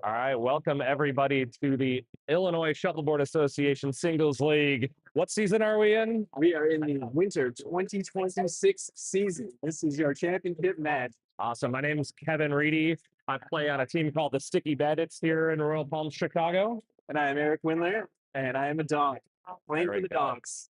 All right, welcome everybody to the Illinois Shuffleboard Association Singles League. What season are we in? We are in the winter 2026 season. This is your championship match. Awesome. My name is Kevin Reedy. I play on a team called the Sticky Bandits here in Royal Palm, Chicago. And I am Eric Windler, and I am a dog. Playing for the dogs.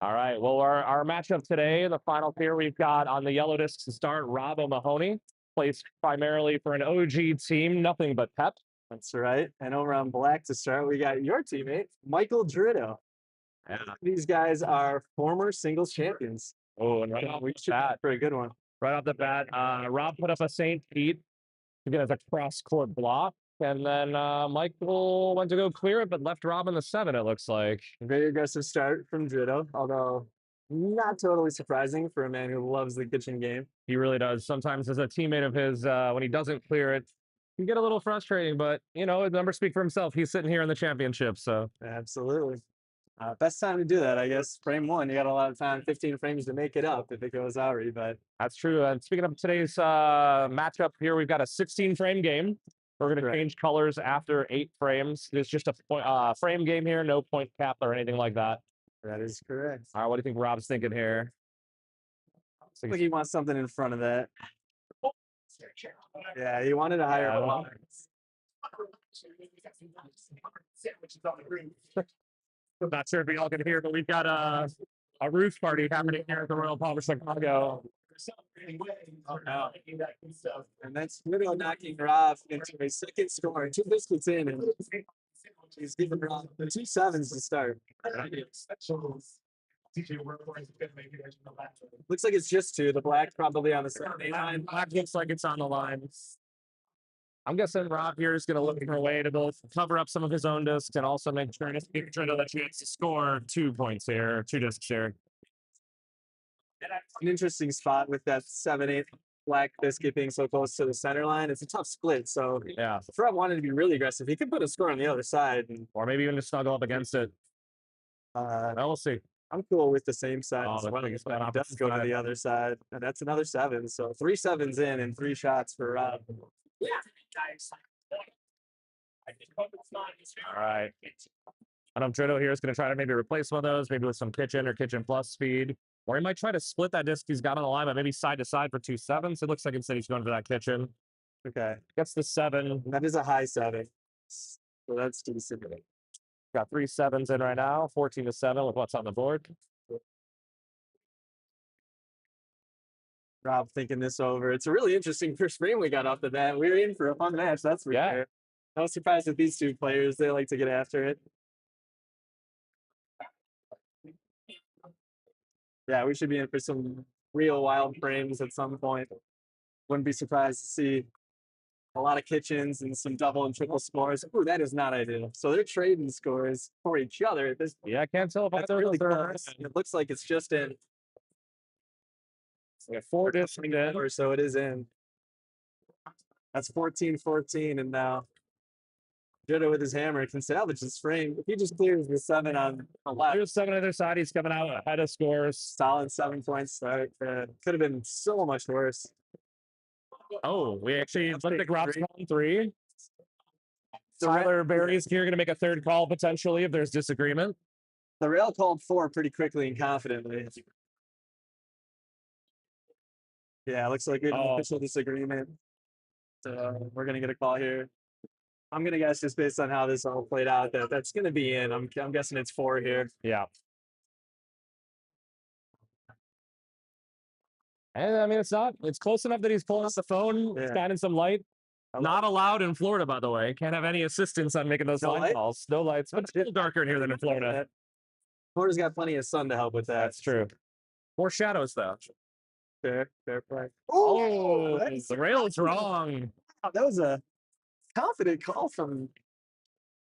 All right. Well, our matchup today, the final pair we've got on the yellow discs to start, Rob O'Mahony, plays primarily for an OG team, nothing but pep. That's right. And over on black to start, we got your teammate, Michael Dritto. Yeah. These guys are former singles champions. Oh, and right off the bat, for a good one. Right off the bat, Rob put up a St. Pete to get as a cross-court block. And then Michael went to go clear it, but left Rob in the 7, it looks like. Very aggressive start from Dritto, although not totally surprising for a man who loves the kitchen game. He really does. Sometimes as a teammate of his, when he doesn't clear it, can get a little frustrating, but, you know, his numbers speak for himself. He's sitting here in the championship, so. Absolutely. Best time to do that, I guess. Frame 1, you got a lot of time, 15 frames to make it up if it goes oury, but. That's true. And speaking of today's matchup here, we've got a 16-frame game. We're going to change colors after 8 frames. There's just a frame game here, no point cap or anything like that. That is correct. All right, what do you think Rob's thinking here? I think he wants something in front of that. Yeah, he wanted a higher one. Not sure if y'all can hear, but we've got a roof party happening here at the Royal Palm, Chicago. And that's Widow knocking Rob into a second score. 2 biscuits in, and he's giving Rob 2 7s to start. Looks like it's just 2. The black probably on the 7 line. Black looks like it's on the line. I'm guessing Rob here is going to look for a way to both cover up some of his own discs and also make sure to give Trino the chance to score 2 points here, 2 discs here. An interesting spot with that 7/8 black biscuit being so close to the center line. It's a tough split, so yeah. If Rob wanted to be really aggressive, he could put a score on the other side. Or maybe even just snuggle up against it. Well, we'll see. I'm cool with the same side. Oh, He does go to the other side, and that's another 7. So 3 7s in and 3 shots for Rob. Yeah. All right. I know Trino here is going to try to maybe replace one of those, maybe with some kitchen or kitchen plus speed. Or he might try to split that disc he's got on the line, but maybe side to side for 2 7s. It looks like instead he's going for that kitchen. Okay. Gets the 7. That is a high 7. So that's decent. Got 3 7s in right now, 14 to 7 with what's on the board. Rob thinking this over. It's a really interesting first frame we got off the bat. We were in for a fun match, that's for sure. No surprise with these 2 players. They like to get after it. Yeah, we should be in for some real wild frames at some point. Wouldn't be surprised to see a lot of kitchens and some double and triple scores. Ooh, that is not ideal. So they're trading scores for each other. Yeah, I can't tell if that's really close. It looks like it's just in. We have 4 discs in. Or so it is in. That's 14-14, and now Dritto with his hammer can salvage this frame. If he just clears the 7 on the left. There's 7 on the other side. He's coming out ahead of scores. Solid 7 points start. Could have been so much worse. Oh, we actually looked at Rob's calling 3. Tyler Berry's here going to make a 3rd call potentially if there's disagreement. The rail called 4 pretty quickly and confidently. Yeah, looks like an official disagreement. So we're going to get a call here. I'm going to guess just based on how this all played out that that's going to be in. I'm guessing it's 4 here. Yeah. And I mean, it's close enough that he's pulling out the phone, shining some light. Not allowed in Florida, by the way. Can't have any assistance on making those line calls. No lights, but it's a little darker in here than in Florida. Florida's got plenty of sun to help with that. That's true. More shadows, though. Fair play. Oh, the rail's wrong. Wow, that was a confident call from.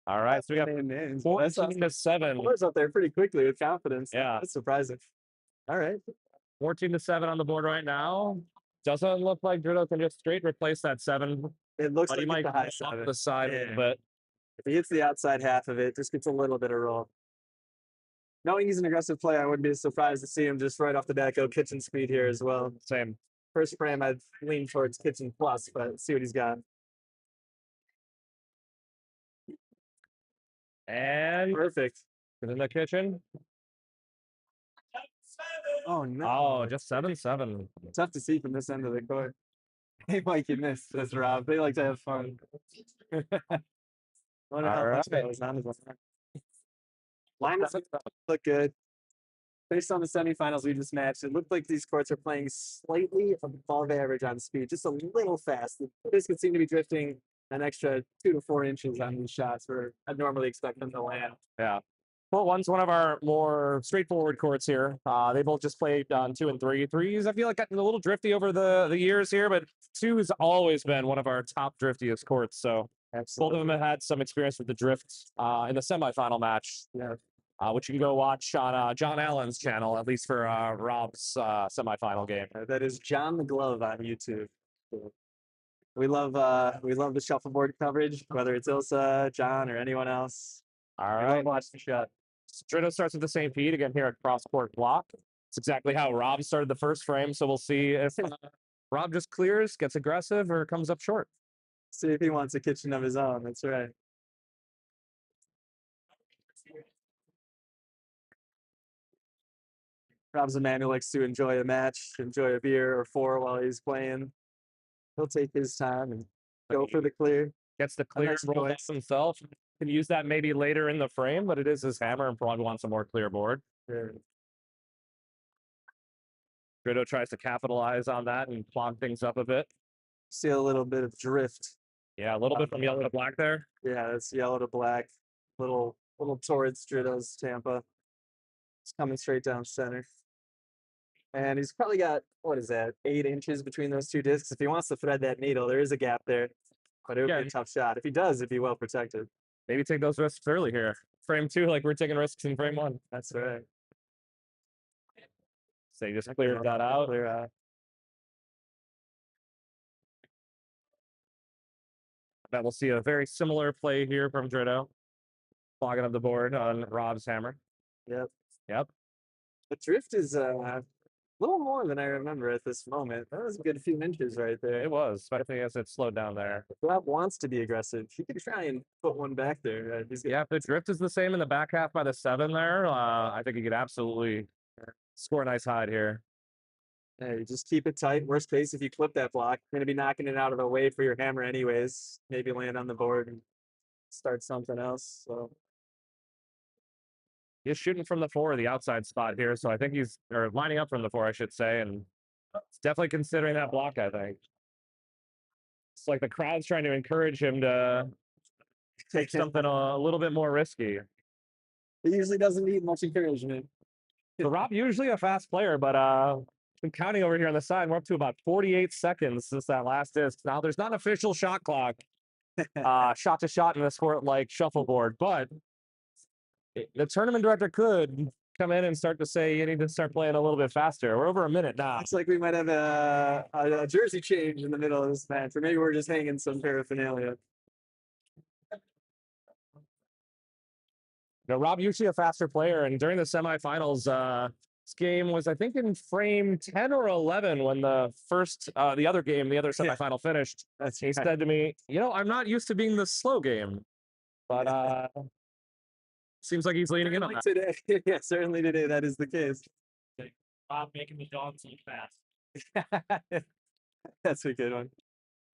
All right, so we got 14 to 7. Floor's up there pretty quickly with confidence. Yeah, that's surprising. All right, 14 to 7 on the board right now. Doesn't look like Dritto can just straight replace that 7. It looks like he might the high off the side a little bit. If he hits the outside half of it, just gets a little bit of roll. Knowing he's an aggressive player, I wouldn't be surprised to see him just right off the bat go kitchen speed here as well. Same. First frame, I'd lean towards kitchen plus, but let's see what he's got. And Perfect. in the kitchen. Oh no! Oh, just 7-7. Tough to see from this end of the court. Hey, Mike, you missed this, Rob. They like to have fun. Wonder how much that was on his lineups look good. Based on the semifinals we just matched, it looked like these courts are playing slightly above average on speed, just a little fast. The disc could seem to be drifting an extra 2 to 4 inches on these shots where I'd normally expect them to land. Yeah. Well, one's one of our more straightforward courts here. They both just played on 2 and 3. 3s, I feel like, gotten a little drifty over the years here, but 2 has always been one of our top driftiest courts. So both of them have had some experience with the drift in the semifinal match. Yeah. Which you can go watch on John Allen's channel, at least for Rob's semifinal game. That is John the Glove on YouTube. We love the shuffleboard coverage, whether it's ILSA, John, or anyone else. All right. Watch the shot. Drito starts with the same feed again here at cross court block. It's exactly how Rob started the first frame, so we'll see if Rob just clears, gets aggressive, or comes up short. See if he wants a kitchen of his own. That's right. Rob's a man who likes to enjoy a match, enjoy a beer or 4 while he's playing. He'll take his time and go for the clear. Gets the clear, nice roll choice. himself. Can use that maybe later in the frame, but it is his hammer and probably wants a more clear board. Sure. Drito tries to capitalize on that and clog things up a bit. See a little bit of drift. Yeah, a little bit from yellow to black there. Yeah, it's yellow to black. Little towards Drito's Tampa. It's coming straight down center. And he's probably got, what is that, 8 inches between those two discs. If he wants to thread that needle, there is a gap there. But it would be a tough shot. If he does, it'd be well protected. Maybe take those risks early here. Frame 2, like we're taking risks in frame 1. That's right. So you just cleared that out. Clear out. That we'll see a very similar play here from Drito. Clogging up the board on Rob's hammer. Yep. Yep. The drift is a little more than I remember at this moment. That was a good few inches right there. It was, especially as it slowed down there. If Rob wants to be aggressive, he can try and put one back there. Yeah, if the drift is the same in the back half by the 7 there, I think he could absolutely score a nice hide here. Hey, just keep it tight. Worst case, if you clip that block, you're going to be knocking it out of the way for your hammer anyways. Maybe land on the board and start something else. So he's shooting from the 4, the outside spot here. So I think he's, or lining up from the 4, I should say. And it's definitely considering that block, I think. It's like the crowd's trying to encourage him to take something a little bit more risky. He usually doesn't need much encouragement. So Rob, usually a fast player, but I'm counting over here on the side. We're up to about 48 seconds since that last disc. Now, there's not an official shot clock, shot to shot in this court like shuffleboard, but the tournament director could come in and start to say you need to start playing a little bit faster. We're over a minute now. Looks like we might have a jersey change in the middle of this match, or maybe we're just hanging some paraphernalia. You know, Rob usually a faster player, and during the semifinals, this game was, I think, in frame 10 or 11 when the other semifinal finished. He Right. said to me, you know, I'm not used to being the slow game, but seems like he's leaning in on that. Today. Yeah, certainly today that is the case. Rob making the dogs look fast. That's a good one.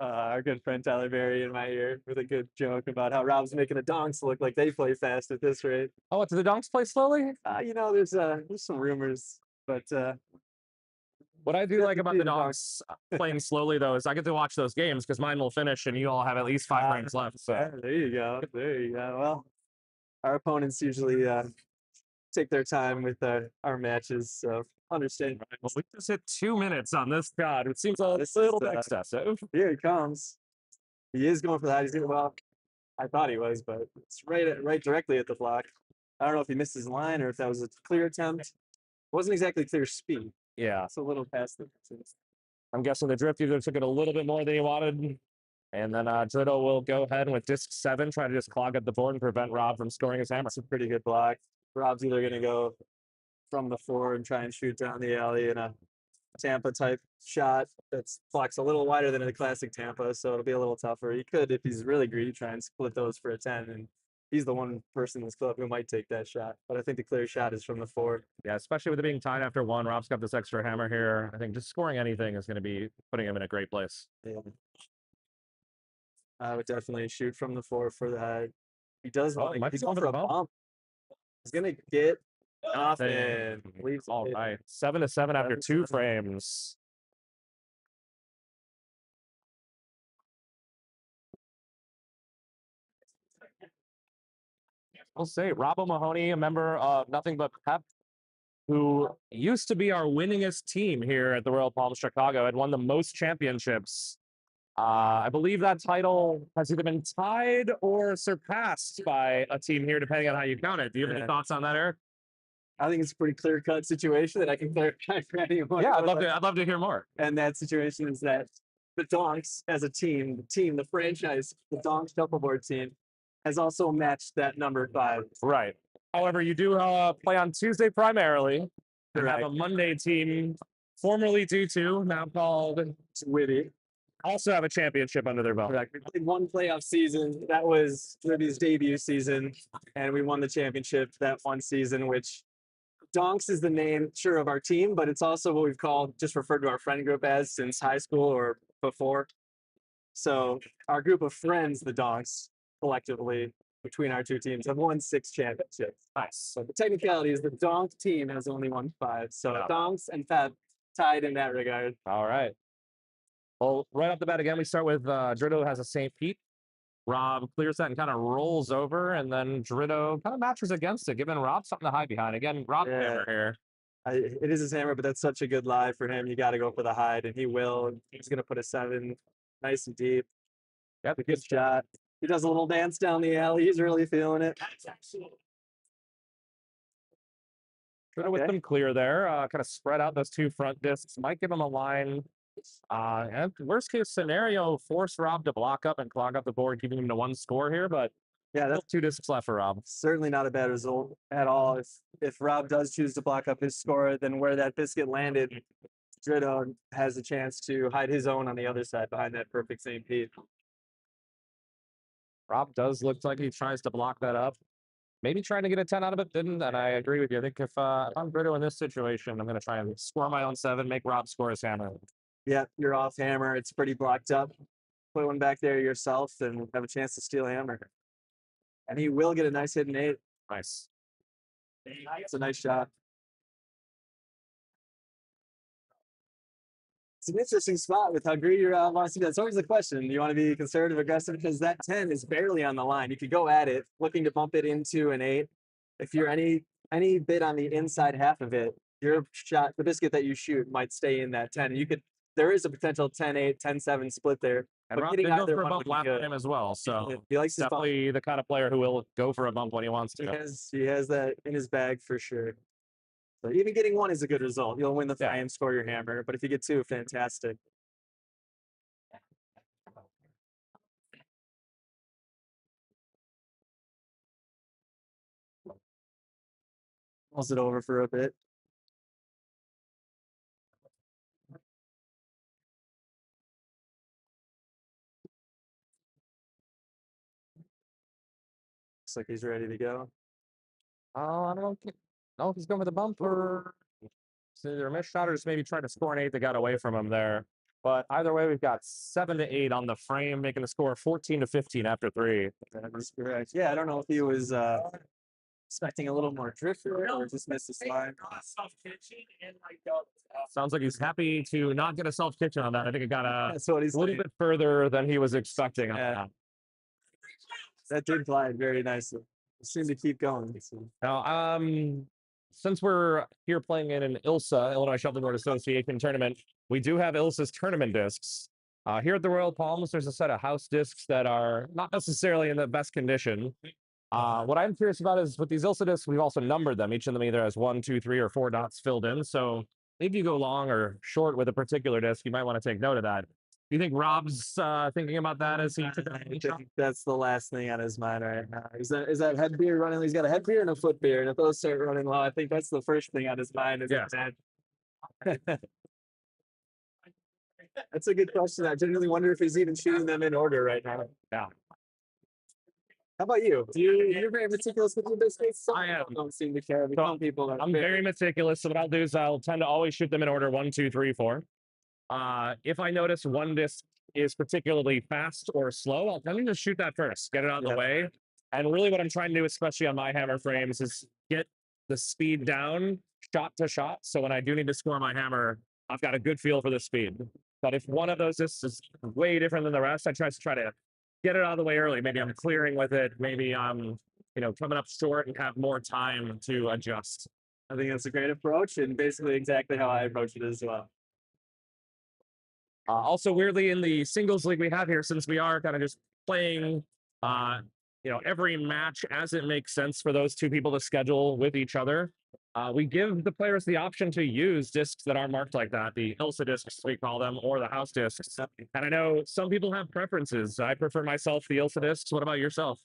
Our good friend Tyler Berry in my ear with a good joke about how Rob's making the donks look like they play fast at this rate. Oh, do the donks play slowly? You know, there's some rumors, but What I do like about the donks playing slowly, though, is I get to watch those games because mine will finish and you all have at least 5 frames left. So there you go. There you go. Well, our opponents usually take their time with our matches, so understand. Well, we just hit 2 minutes on this god. It seems a This little is, bit excessive. Here he comes. He is going for that. He's going, well, I thought he was, but it's right directly at the block. I don't know if he missed his line or if that was a clear attempt. It wasn't exactly clear speed. Yeah. It's a little past the. I'm guessing the drift either took it a little bit more than he wanted. And then Drito will go ahead with disc 7, try to just clog up the board and prevent Rob from scoring his hammer. It's a pretty good block. Rob's either going to go from the 4 and try and shoot down the alley in a Tampa type shot that's blocks a little wider than a classic Tampa, so it'll be a little tougher. He could, if he's really greedy, try and split those for a 10, and he's the one person in this club who might take that shot. But I think the clear shot is from the 4. Yeah, especially with it being tied after 1. Rob's got this extra hammer here. I think just scoring anything is going to be putting him in a great place. Yeah. I would definitely shoot from the 4 for that. He does might be he's going going for for the a bump. bump. He's gonna get off and leaves All it. right, 7-7 after 2 7-7. frames. We'll say Rob O'Mahony, a member of Nothing But Pep, who used to be our winningest team here at the Royal Palms Chicago, had won the most championships. I believe that title has either been tied or surpassed by a team here, depending on how you count it. Do you have any thoughts on that, Eric? I think it's a pretty clear-cut situation that I can clarify for anyone. Yeah, I'd love to hear more. And that situation is that the Donks, as a team, the franchise, the Donks shuffleboard team, has also matched that number 5. Right. However, you do play on Tuesday primarily. You Right. have a Monday team, formerly 2-2, now called Witty. also have a championship under their belt. Correct. We played one playoff season. That was Witty's debut season, and we won the championship that one season, which Donks is the name, sure, of our team, but it's also what we've called, just referred to our friend group as since high school or before. So our group of friends, the Donks, collectively, between our two teams, have won 6 championships. Nice. So the technicality is the Donk team has only won 5. So Yeah. Donks and Fab tied in that regard. All right. Well, right off the bat, again, we start with Dritto has a St. Pete. Rob clears that and kind of rolls over, and then Dritto kind of matches against it, giving Rob something to hide behind. Again, Rob's hammer here. It is his hammer, but that's such a good lie for him. You got to go for the hide, and he will. He's going to put a 7 nice and deep. Yep, Good shot. He does a little dance down the alley. He's really feeling it. Dritto with them clear there. Kind of spread out those 2 front discs. Might give him a line. And worst case scenario, force Rob to block up and clog up the board, keeping him to 1 score here. But yeah, that's 2 discs left for Rob. certainly not a bad result at all. If Rob does choose to block up his score, then where that biscuit landed, Dritto has a chance to hide his own on the other side behind that perfect St. Pete. Rob does look like he tries to block that up. Maybe trying to get a 10 out of it, didn't. And I agree with you. I think if I'm Dritto in this situation, I'm going to try and score my own 7, make Rob score his hammer. Yeah, you're off hammer. It's pretty blocked up. Put one back there yourself and have a chance to steal hammer. And he will get a nice hit in 8. Nice. It's a nice shot. It's an interesting spot with how greedy Rob wants to be. That's always the question. Do you want to be conservative, aggressive? Because that 10 is barely on the line. You could go at it, looking to bump it into an 8. If you're any bit on the inside half of it, your shot, the biscuit that you shoot, might stay in that 10. You could. There is a potential 10-8, 10-7 split there. And But Rob getting did go either for a one bump would be last good. time as well. So He likes his bump. definitely the kind of player who will go for a bump when he wants to. He has that in his bag for sure. So even getting 1 is a good result. You'll win the frame, score your hammer. But if you get 2, fantastic. Pulls it over for a bit. Looks like he's ready to go. Oh, I don't know if he's going for the bump or it's either a missed shot or just maybe trying to score an 8 that got away from him there. But either way, we've got 7-8 on the frame, making the score 14-15 after 3. That is correct. Yeah, I don't know if he was expecting a little more drift or just missed his line. Sounds like he's happy to not get a self kitchen on that. I think it got That's what he's a little bit further than he was expecting. Yeah. That did glide very nicely. It seemed to keep going. Now, since we're here playing in an ILSA, Illinois Shuffleboard Association tournament, we do have ILSA's tournament discs. Here at the Royal Palms, there's a set of house discs that are not necessarily in the best condition. What I'm curious about is with these ILSA discs, we've also numbered them. Each of them either has 1, 2, 3, or 4 dots filled in. So if you go long or short with a particular disc, you might want to take note of that. Do you think Rob's thinking about that as he took That's the last thing on his mind right now. Is that head beer running? He's got a head beer and a foot beer, and if those start running low, I think that's the first thing on his mind. Is that. That's a good question. I genuinely wonder if he's even shooting them in order right now. Yeah. How about you? You're very meticulous with your biscuits? Some I am. people don't seem to care, but some people are. I'm very meticulous. So what I'll do is I'll tend to always shoot them in order 1, 2, 3, 4. If I notice one disc is particularly fast or slow, I'll tend to just shoot that first, get it out of the way. And really, what I'm trying to do, especially on my hammer frames, is get the speed down shot to shot. So when I do need to score my hammer, I've got a good feel for the speed. But if one of those discs is way different than the rest, I try to get it out of the way early. Maybe I'm clearing with it. Maybe I'm coming up short and have more time to adjust. I think that's a great approach and basically exactly how I approach it as well. Also, weirdly, in the singles league we have here, since we are kind of just playing, every match as it makes sense for those two people to schedule with each other, we give the players the option to use discs that are marked like that, the ILSA discs, we call them, or the house discs. And I know some people have preferences. I prefer myself the ILSA discs. What about yourself?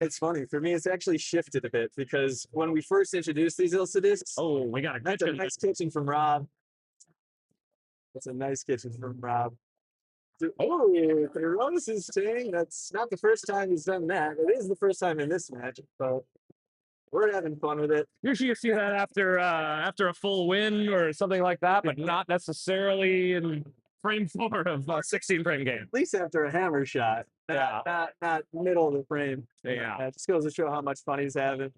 It's funny for me. It's actually shifted a bit because when we first introduced these ILSA discs, Oh, we got a that's a kitchen. nice kitchen from Rob. That's a nice kitchen from Rob. Oh, the Rose is saying that's not the first time he's done that. It is the first time in this match, but we're having fun with it. Usually you see that after a full win or something like that, but not necessarily in frame 4 of a 16 frame game. At least after a hammer shot. Yeah. Not middle of the frame. Yeah. It just goes to show how much fun he's having.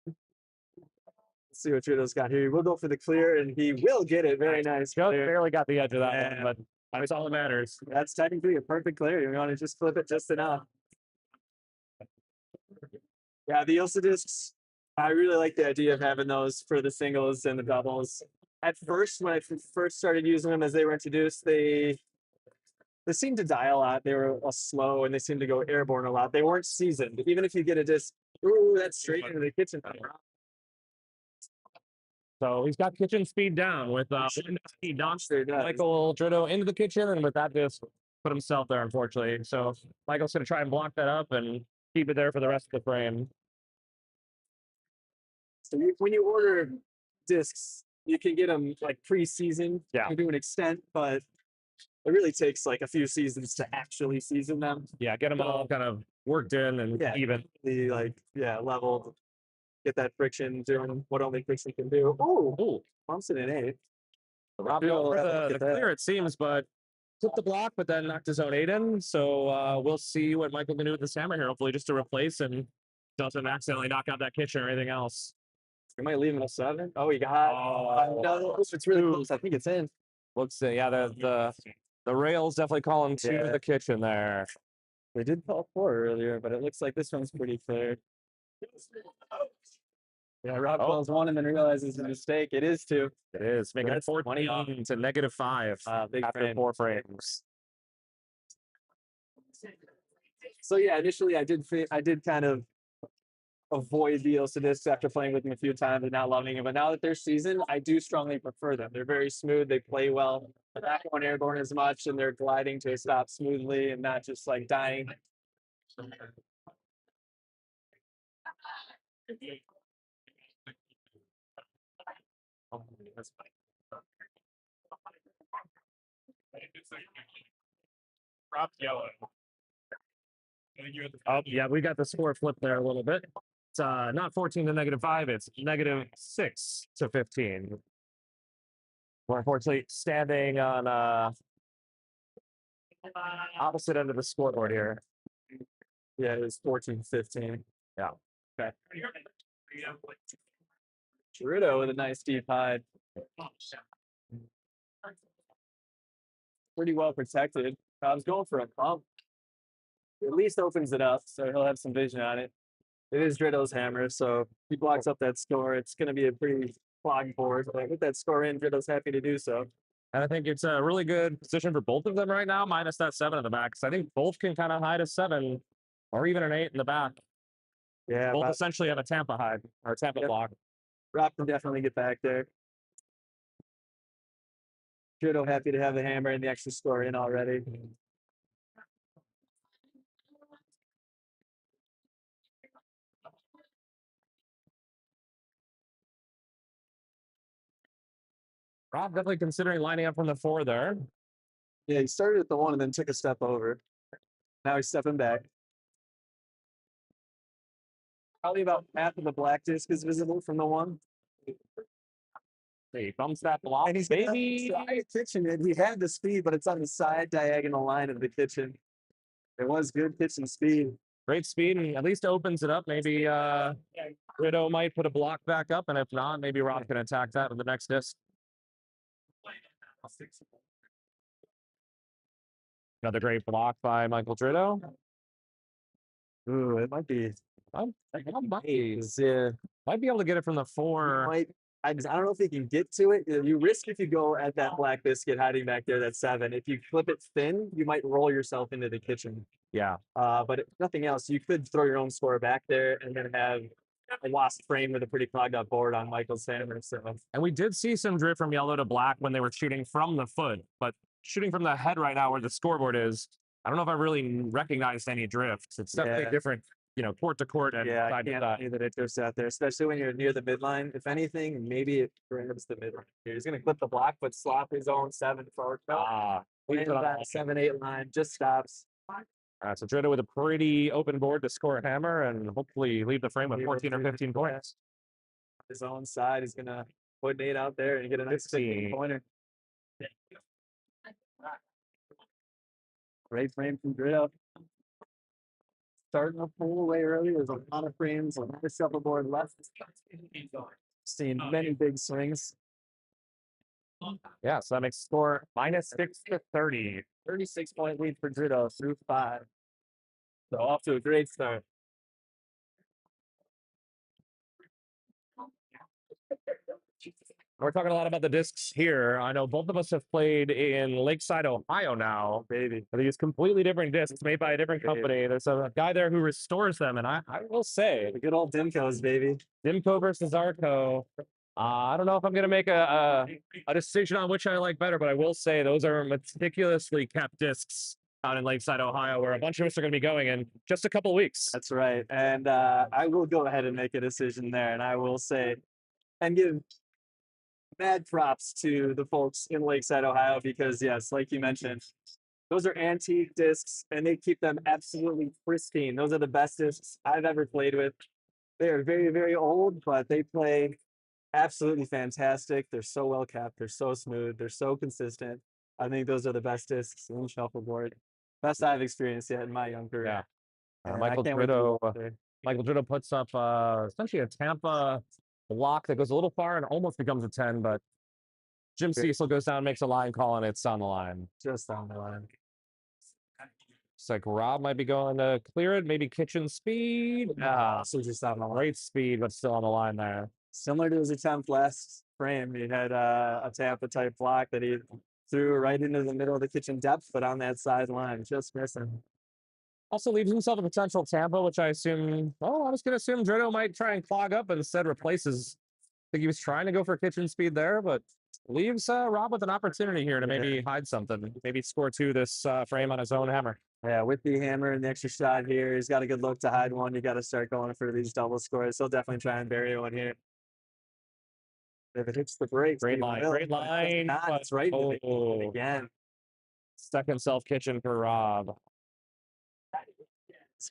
Let's see what Trudeau's got here. We'll go for the clear, and he will get it. Very nice. Just clear. barely got the edge of that one, but that's all that matters. That's technically a perfect clear. You want to just flip it just enough. Yeah, the ILSA discs, I really like the idea of having those for the singles and the doubles. At first, when I first started using them as they were introduced, they seemed to die a lot. They were slow and they seemed to go airborne a lot. They weren't seasoned. Even if you get a disc, ooh, that's straight into the kitchen. So he's got kitchen speed down with he launched Michael Trudeau into the kitchen, and with that disc put himself there, unfortunately. So Michael's going to try and block that up and keep it there for the rest of the frame. So when you order discs, you can get them like pre-seasoned Yeah. to an extent, but it really takes like a few seasons to actually season them. Yeah, get them all kind of worked in and even. Leveled. Get that friction doing what only friction can do. Oh, bumps it in 8. Rob over the clear, it seems, but took the block, but then knocked his own 8 in. So we'll see what Michael can do with this hammer here, hopefully just to replace and doesn't accidentally knock out that kitchen or anything else. We might leave him a 7. Oh, he got. No, it's really close. I think it's in. Looks, yeah, the rails definitely calling to the kitchen there. They did call 4 earlier, but it looks like this one's pretty clear. Yeah, Rob calls 1 and then realizes a mistake. It is 2. It is, making it 14 to -5 big after frame. 4 frames. So yeah, initially I did kind of avoid the ILSA discs after playing with them a few times and not loving them. But now that they're seasoned, I do strongly prefer them. They're very smooth. They play well. They're not going airborne as much, and they're gliding to a stop smoothly and not just like dying. Drop yellow. Oh, yeah, we got the score flipped there a little bit. It's not 14 to -5, it's -6 to 15. We're unfortunately standing on opposite end of the scoreboard here. Yeah, it was 14-15. Yeah. Okay. Trudeau with a nice deep hide. Pretty well protected. I was going for a pump. At least opens it up, so he'll have some vision on it. It is Dritto's hammer, so if he blocks up that score, it's going to be a pretty clogged board. But with that score in, Dritto's happy to do so. And I think it's a really good position for both of them right now, minus that 7 in the back. Because I think both can kind of hide a 7 or even an 8 in the back. Yeah, both essentially have a Tampa hide or Tampa block. Rob can definitely get back there. Dritto happy to have the hammer and the extra score in already. Rob definitely considering lining up from the 4 there. Yeah, he started at the one and then took a step over. Now he's stepping back. Probably about half of the black disc is visible from the one. He bumps that block. And he's Maybe kitchen it. He had the speed, but it's on the side diagonal line of the kitchen. It was good kitchen speed. great speed and at least opens it up. Maybe Rideau might put a block back up, and if not, maybe Rob can attack that with the next disc. Another great block by Michael Drido. Ooh, it might be. Might Yeah, be able to get it from the four. I don't know if he can get to it. You risk if you go at that black biscuit hiding back there, that 7. If you flip it thin, you might roll yourself into the kitchen. Yeah. But if nothing else, you could throw your own score back there and then have a wasp frame with a pretty clogged up board on Michael's hammer. So, And we did see some drift from yellow to black when they were shooting from the foot, but shooting from the head right now where the scoreboard is, I don't know if I really recognized any drifts. It's definitely different, court to court and yeah, I side to can't side. see that it drifts out there, especially when you're near the midline. If anything, maybe it grabs the midline. He's going to clip the block, but slop his own 7 forward. Lands that 7-8 line, just stops. So Drido with a pretty open board to score a hammer and hopefully leave the frame with 14 or 15 points. His own side, he's going to put Nate out there and get a nice 15 pointer. Great frame from Drido. Starting to pull away early. There's a lot of frames, a lot of shuffleboard left. Seen many big swings. Yeah, so that makes score -6 to 30. 36-point lead for Drido through 5. So off to a great start. We're talking a lot about the discs here. I know both of us have played in Lakeside, Ohio now. Baby. These completely different discs made by a different company. There's a guy there who restores them, and I will say, The good old Dimco's, baby. Dimco versus Arco. I don't know if I'm going to make a decision on which I like better, but I will say those are meticulously kept discs out in Lakeside, Ohio, where a bunch of us are going to be going in just a couple weeks. That's right. And I will go ahead and make a decision there. And I will say, and give mad props to the folks in Lakeside, Ohio, because yes, like you mentioned, those are antique discs and they keep them absolutely pristine. Those are the best discs I've ever played with. They are very, very old, but they play absolutely fantastic. They're so well kept. They're so smooth. They're so consistent. I think those are the best discs in shuffleboard. Best I've experienced yet in my young career. Yeah. And Michael Drido puts up essentially a Tampa block that goes a little far and almost becomes a 10, but Jim Cecil goes down, makes a line call, and it's on the line. Just on the line. It's like Rob might be going to clear it, maybe kitchen speed. So just on the line. Great speed, but still on the line there. Similar to his attempt last frame, he had a Tampa type block that he threw right into the middle of the kitchen depth, but on that sideline, just missing. Also leaves himself a potential Tampa, which I assume, I was going to assume Drido might try and clog up and instead replaces. I think he was trying to go for kitchen speed there, but leaves Rob with an opportunity here to maybe hide something, maybe score 2 this frame on his own hammer. Yeah, with the hammer and the extra shot here, he's got a good look to hide one. You got to start going for these double scores. He'll definitely try and bury one here. If it hits the brakes, great line. It's right again. Second self kitchen for Rob.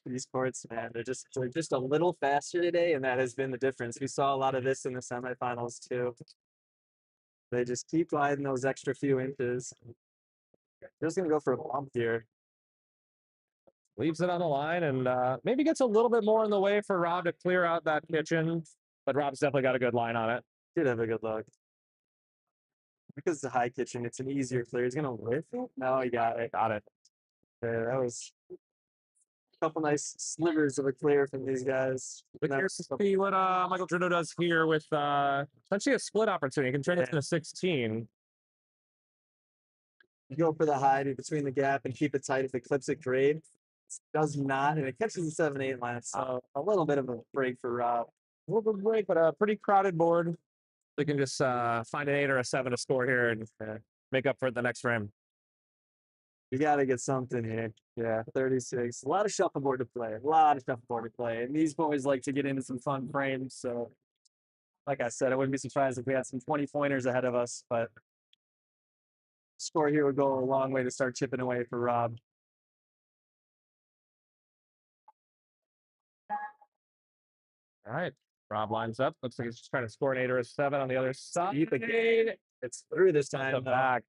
These courts, man, they're just a little faster today, and that has been the difference. We saw a lot of this in the semifinals too. They just keep riding those extra few inches. Just gonna go for a bump here. Leaves it on the line and maybe gets a little bit more in the way for Rob to clear out that kitchen, but Rob's definitely got a good line on it. Did have a good look. Because it's a high kitchen, it's an easier clear. He's gonna whiff it. No, he got it. Got it. Yeah, that was a couple nice slivers of a clear from these guys. But here's to see what Michael Drido does here with essentially a split opportunity. He can turn it into 16. You go for the hide in between the gap and keep it tight if it clips it grade. Does not, and it catches the 7-8 line. So a little bit of a break for Rob. A little bit of a break, but a pretty crowded board. They can just find an 8 or a 7 to score here and make up for it the next frame. You got to get something here. Yeah, 36. A lot of shuffleboard to play. A lot of shuffleboard to play. And these boys like to get into some fun frames. So, like I said, I wouldn't be surprised if we had some 20-pointers ahead of us. But score here would go a long way to start chipping away for Rob. All right. Rob lines up. Looks like he's just trying to score an 8 or a 7 on the other side. It's through this time. The back.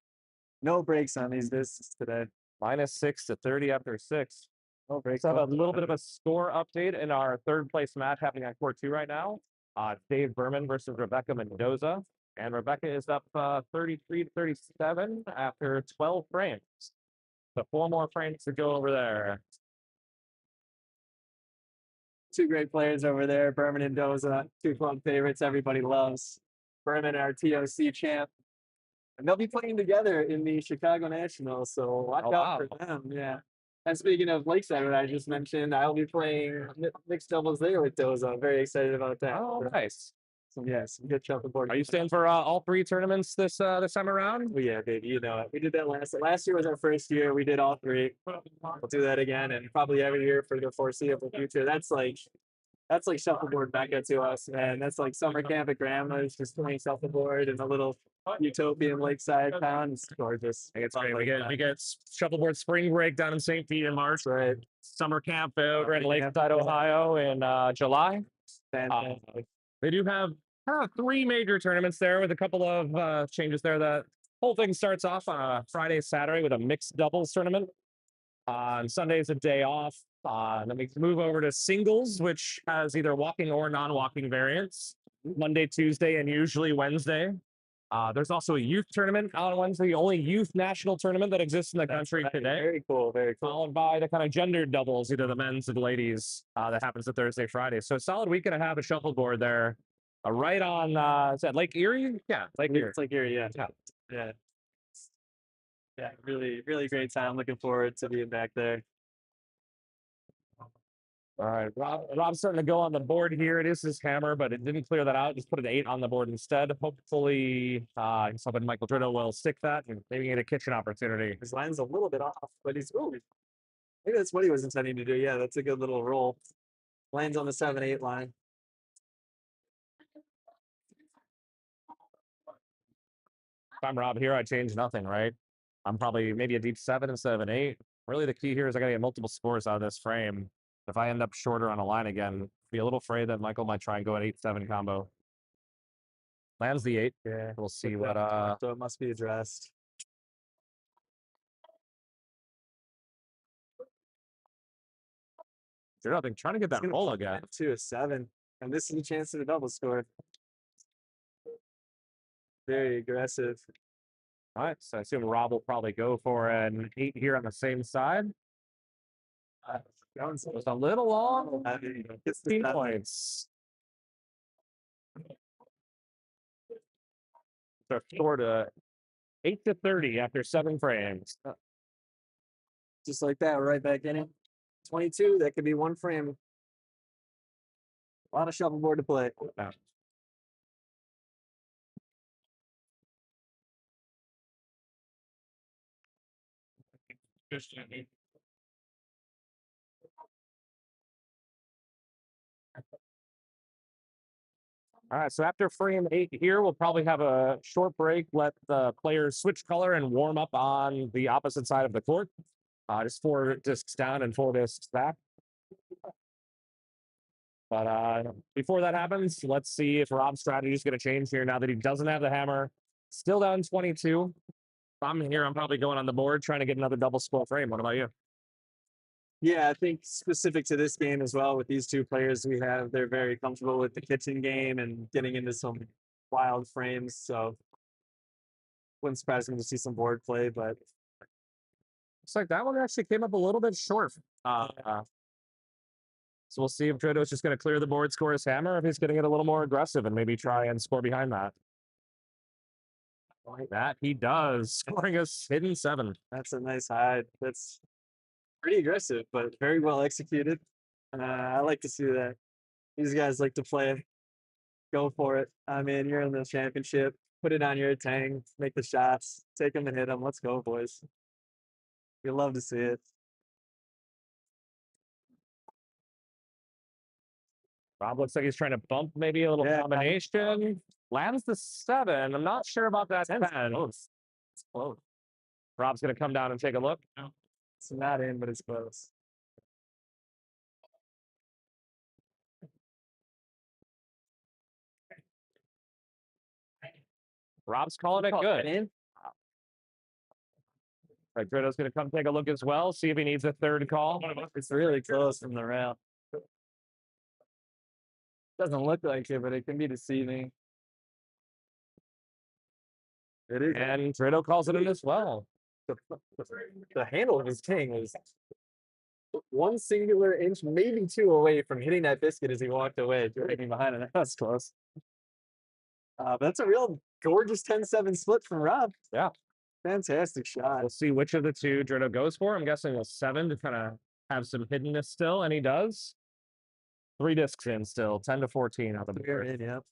No breaks on these discs today. -6 to 30 after 6. No breaks. Let's have a little bit of a score update in our third place match happening on court 2 right now. Dave Berman versus Rebecca Mendoza. And Rebecca is up 33 to 37 after 12 frames. So 4 more frames to go over there. Two great players over there, Berman and Mendoza, two club favorites everybody loves. Berman, our TOC champ. And they'll be playing together in the Chicago Nationals, so watch out for them. Yeah. And speaking of Lakeside, what I just mentioned, I'll be playing mixed doubles there with Doza. I'm very excited about that. Oh, nice. So yeah, some good shuffleboard. Are you staying for all 3 tournaments this time around? Oh, yeah, baby, you know it. We did that last year was our first year. We did all 3. We'll do that again, and probably every year for the foreseeable future. That's like shuffleboard Mecca to us, man. That's like summer camp at grandma's, just playing shuffleboard in a little utopian lakeside town. It's gorgeous. It's great. We get shuffleboard spring break down in St. Pete in March. Right. Summer camp over in Lakeside, Ohio in July. They do have 3 major tournaments there with a couple of changes there. The whole thing starts off on a Friday, Saturday with a mixed doubles tournament. On Sunday's a day off. Then we move over to singles, which has either walking or non-walking variants. Monday, Tuesday, and usually Wednesday. There's also a youth tournament on Wednesday, the only youth national tournament that exists in the country today. Very cool, very cool. Followed by the kind of gendered doubles, either the men's or the ladies, that happens at Thursday, Friday. So a solid week and a half of shuffleboard there. Right on, is that Lake Erie? Yeah, Lake Erie. It's Lake Erie, yeah. Yeah. Yeah, really, really great time. Looking forward to being back there. All right, Rob's starting to go on the board here. It is his hammer, but it didn't clear that out. Just put an 8 on the board instead. Hopefully, he's hoping Michael Dritto will stick that and maybe get a kitchen opportunity. His line's a little bit off, but he's maybe that's what he was intending to do. Yeah, that's a good little roll. Lands on the 7-8 line. If I'm Rob here, I change nothing, right? I'm probably maybe a deep 7 instead of an 8. Really, the key here is I got to get multiple scores out of this frame. If I end up shorter on a line again, be a little afraid that Michael might try and go an 8-7 combo. Lands the 8. Yeah. We'll see what. So it must be addressed. You're nothing. Trying to get that roll again. To a 7, and this is a chance to a double score. Very aggressive. All right, so I assume Rob will probably go for an 8 here on the same side. It was a little long. 15 points. So score to 8 to 30 after 7 frames. Just like that, right back in it. 22, that could be 1 frame. A lot of shuffleboard to play. Yeah. All right, so after frame 8 here, we'll probably have a short break, let the players switch color and warm up on the opposite side of the court. Just 4 discs down and 4 discs back. But before that happens, let's see if Rob's strategy is going to change here now that he doesn't have the hammer. Still down 22. If I'm here, I'm probably going on the board trying to get another double score frame. What about you? Yeah, I think specific to this game as well, with these 2 players we have, they're very comfortable with the kitchen game and getting into some wild frames. So wouldn't surprise me to see some board play, but looks like that one actually came up a little bit short. So we'll see if Dritto's just going to clear the board, score his hammer, or if he's going to get a little more aggressive and maybe try and score behind that. Like that, he does, scoring a hidden 7. That's a nice hide. That's pretty aggressive, but very well executed. I like to see that. These guys like to play. Go for it. I mean, you're in the championship. Put it on your tang. Make the shots. Take them and hit them. Let's go, boys. We love to see it. Rob looks like he's trying to bump maybe a little combination. Lands the 7. I'm not sure about that 10. It's close. It's close. Rob's going to come down and take a look. It's not in, but it's close. Rob's calling it good. In? Right, Drito's going to come take a look as well, see if he needs a third call. It's really close from the rail. Doesn't look like it, but it can be deceiving. It is. And Drito calls it in as well. The handle of his king was one singular inch, maybe two away from hitting that biscuit as he walked away, dragging behind it. That's close. But that's a real gorgeous 10-7 split from Rob. Yeah. Fantastic shot. We'll see which of the two Drito goes for. I'm guessing a 7 to kind of have some hiddenness still, and he does. 3 discs in still, 10-14 on the board. Yep.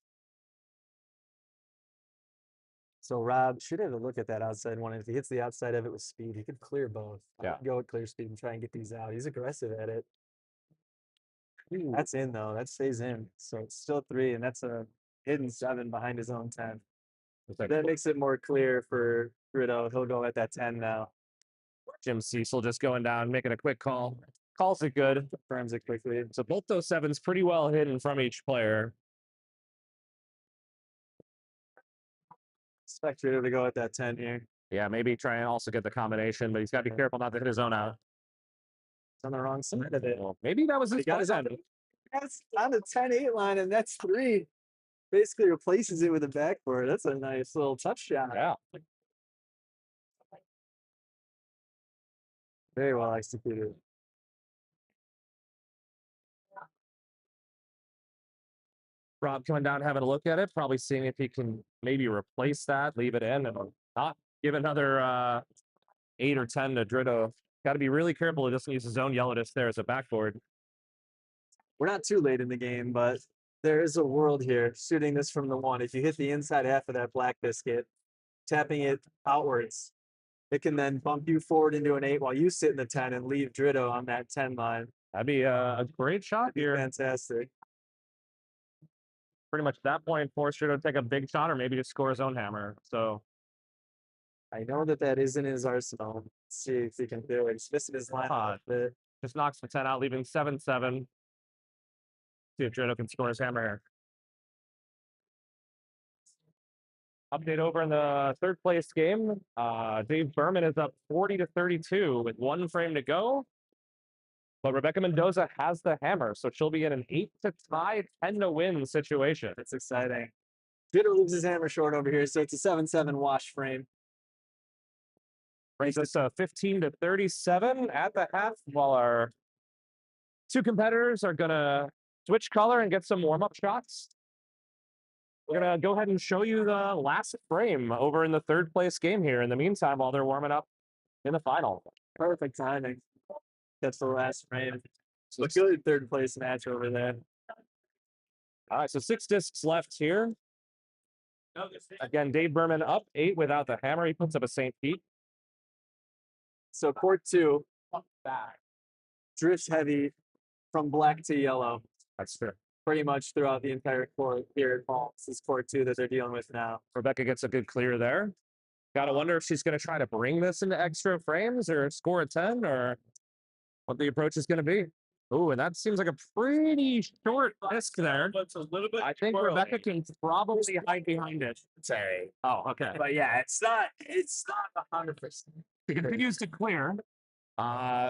So Rob should have a look at that outside one. If he hits the outside of it with speed, he could clear both. Yeah. Go at clear speed and try and get these out. He's aggressive at it. Ooh, that's in though. That stays in. So it's still 3, and that's a hidden 7 behind his own 10. That makes it more clear for Drito. He'll go at that 10 now. Jim Cecil just going down, making a quick call. Calls it good. Confirms it quickly. So both those 7s pretty well hidden from each player. Expect Drito to go at that 10 here. Yeah, maybe try and also get the combination, but he's got to be careful not to hit his own out. It's on the wrong side of it. Well, maybe that was his got his plan. That's on the 10-8 line, and that's 3. Basically replaces it with a backboard. That's a nice little touch shot. Yeah. Very well executed. Rob coming down, having a look at it, probably seeing if he can maybe replace that, leave it in, and not give another 8 or 10 to Drito. Got to be really careful. He doesn't use his own yellow disc there as a backboard. We're not too late in the game, but there is a world here shooting this from the 1. If you hit the inside half of that black biscuit, tapping it outwards, it can then bump you forward into an 8 while you sit in the 10 and leave Drito on that 10 line. That'd be a great shot here. Fantastic. Pretty much at that point, force Drito to take a big shot or maybe just score his own hammer. So I know that is in his arsenal. Let's see if he can do it. He's missing his line a bit. Just knocks the 10 out, leaving 7-7. See if Drito can score his hammer here. Update over in the 3rd place game. Dave Berman is up 40-32 with 1 frame to go. But Rebecca Mendoza has the hammer, so she'll be in an 8 to tie, 10 to win situation. That's exciting. Drito leaves his hammer short over here, so it's a 7-7 wash frame. Brings us to 15-37 at the half, while our 2 competitors are gonna switch color and get some warm-up shots. We're gonna go ahead and show you the last frame over in the 3rd place game here. In the meantime, while they're warming up in the final. Perfect timing. That's the last frame. So a good 3rd place match over there. All right, so 6 discs left here. Again, Dave Berman up 8 without the hammer. He puts up a St. Pete. So court 2 drifts heavy from black to yellow. That's fair. Pretty much throughout the entire court here at Palms. This is court 2 that they're dealing with now. Rebecca gets a good clear there. Gotta wonder if she's gonna try to bring this into extra frames or score a 10 or what the approach is gonna be. Oh, and that seems like a pretty short disc there. I think Rebecca can probably hide behind it. Say. Oh, okay. But yeah, it's not 100%. He continues to clear.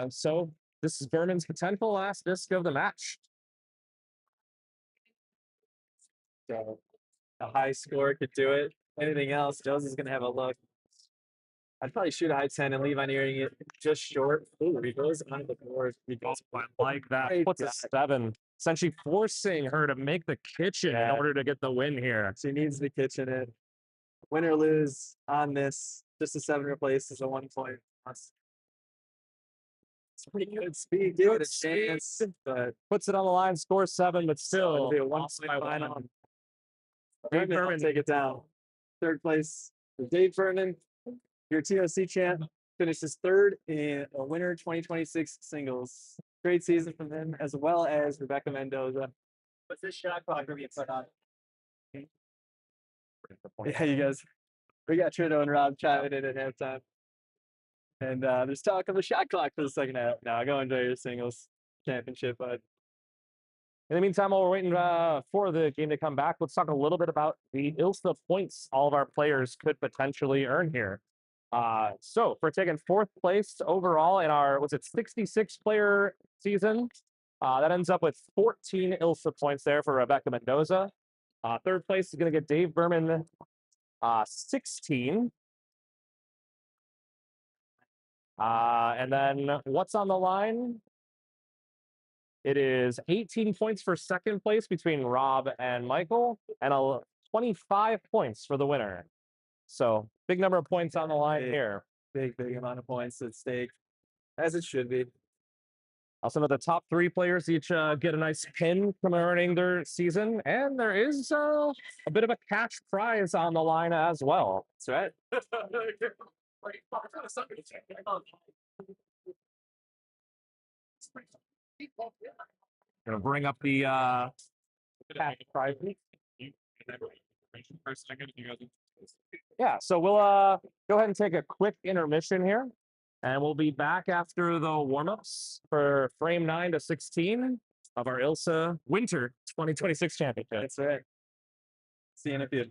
So this is Berman's potential last disc of the match. So a high score could do it. Anything else, Josie's gonna have a look. I'd probably shoot a high 10 and leave on earring it just short. Ooh, he goes on the board. He goes Like that. Puts a 7. Essentially forcing her to make the kitchen in order to get the win here. She needs the kitchen in. Win or lose on this. Just a 7 replaces a 1 point. It's pretty good speed. Give it a chance, but puts it on the line, scores 7, but still it'll be a 1 point final. Dave Berman take it down. 3rd place for Dave Berman, your TOC champ, finishes 3rd in a winter 2026 singles. Great season from him, as well as Rebecca Mendoza. What's this shot clock going to be put on? Yeah, you guys. We got Trito and Rob chiming in at halftime. And there's talk of a shot clock for the second half. Now go enjoy your singles championship, bud. In the meantime, while we're waiting for the game to come back, let's talk a little bit about the ILSA points all of our players could potentially earn here. So for taking fourth place overall in our, was it 66 player season? That ends up with 14 ILSA points there for Rebecca Mendoza. Third place is going to get Dave Berman, 16. And then what's on the line? It is 18 points for second place between Rob and Michael, and 25 points for the winner. So big number of points on the line here. Big amount of points at stake, as it should be. Also, know the top three players each get a nice pin commemorating their season, and there is a bit of a cash prize on the line as well. That's right. Gonna bring up the cash prize. Yeah, so we'll go ahead and take a quick intermission here, and we'll be back after the warm-ups for frame 9 to 16 of our ILSA Winter 2026 Championship. That's right. See you in a few.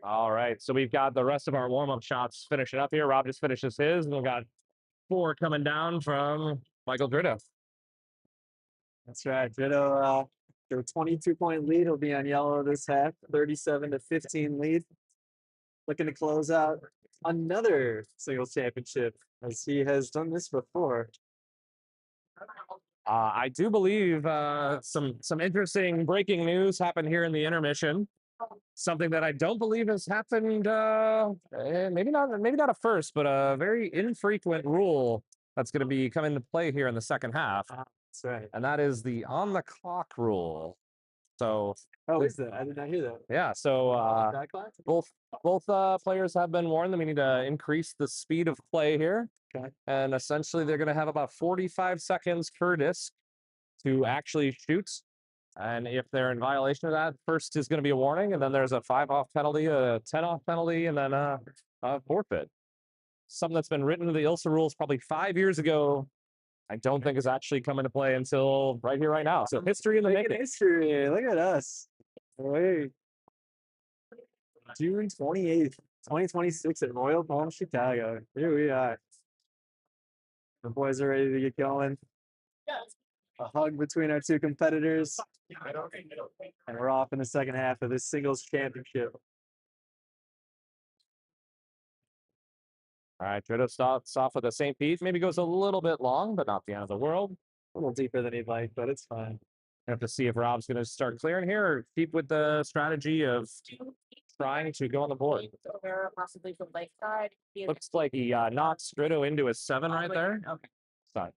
All right, so we've got the rest of our warm-up shots finishing up here. Rob just finishes his, and we've got 4 coming down from Michael Dritto. That's right. Ditto, their 22-point lead will be on yellow this half, 37-15 lead. Looking to close out another singles championship as he has done this before. I do believe some interesting breaking news happened here in the intermission. Something that I don't believe has happened. Maybe not a first, but a very infrequent rule that's going to be coming into play here in the second half, That's right. and that is the on the clock rule. So, Oh, is that? I did not hear that. yeah. So Back clock? both players have been warned that we need to increase the speed of play here. Okay. And essentially, they're going to have about 45 seconds per disc to actually shoot. And if they're in violation of that, first is going to be a warning, and then there's a 5-off penalty, a 10-off penalty, and then a forfeit. Something that's been written into the ILSA rules probably 5 years ago. I don't think is actually coming to play until right here, right now. So history in the making. History. Look at us. Wait. June 28th, 2026 at Royal Palm, Chicago. Here we are. The boys are ready to get going. A hug between our two competitors. And we're off in the second half of this singles championship. All right, Dritto starts off with a St. Pete. Maybe goes a little bit long, but not the end of the world. A little deeper than he'd like, but it's fine. Have to see if Rob's going to start clearing here or keep with the strategy of trying to go on the board. Or possibly from Lakeside. Looks like he knocks Dritto into a 7 right there. Okay. Sorry.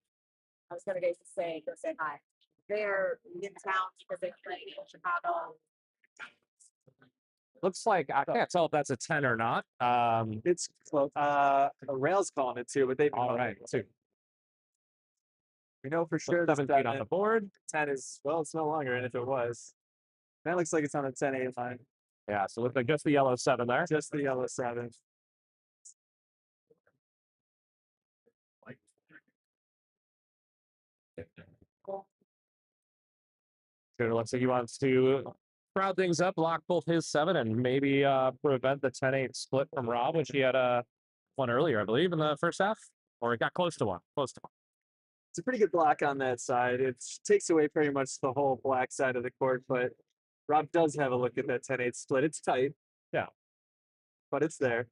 I was gonna go say hi. They're in town because they play in Chicago. Looks like I can't tell if that's a 10 or not. It's close. Rail's calling it too, but they All right, so we know for sure 7 feet on the board. 10 is, well, it's no longer, and if it was, that looks like it's on the 10-8 line. Yeah, so looks like just the yellow 7 there. Just the yellow 7. It looks like he wants to crowd things up, lock both his 7, and maybe prevent the 10-8 split from Rob, which he had one earlier, I believe, in the first half, or it got close to one. Close to one. It's a pretty good block on that side. It takes away pretty much the whole black side of the court, but Rob does have a look at that 10-8 split. It's tight. Yeah. But it's there.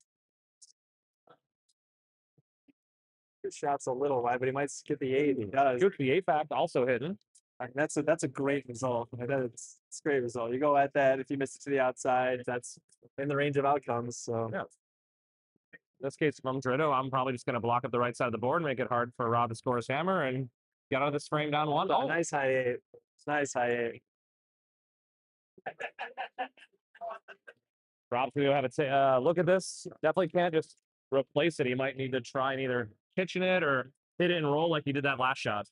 His shot's a little wide, but he might get the 8. He does. Shoot the 8 back, also hidden. I mean, that's a great result. It's a great result. You go at that. If you miss it to the outside, that's in the range of outcomes. So yeah. In this case, if I'm Dritto, I'm probably just going to block up the right side of the board and make it hard for Rob to score his hammer and get out of this frame down 1. Oh, nice high 8. Nice high 8. Rob's going to have a look at this. Definitely can't just replace it. He might need to try and either kitchen it or hit it and roll like he did that last shot.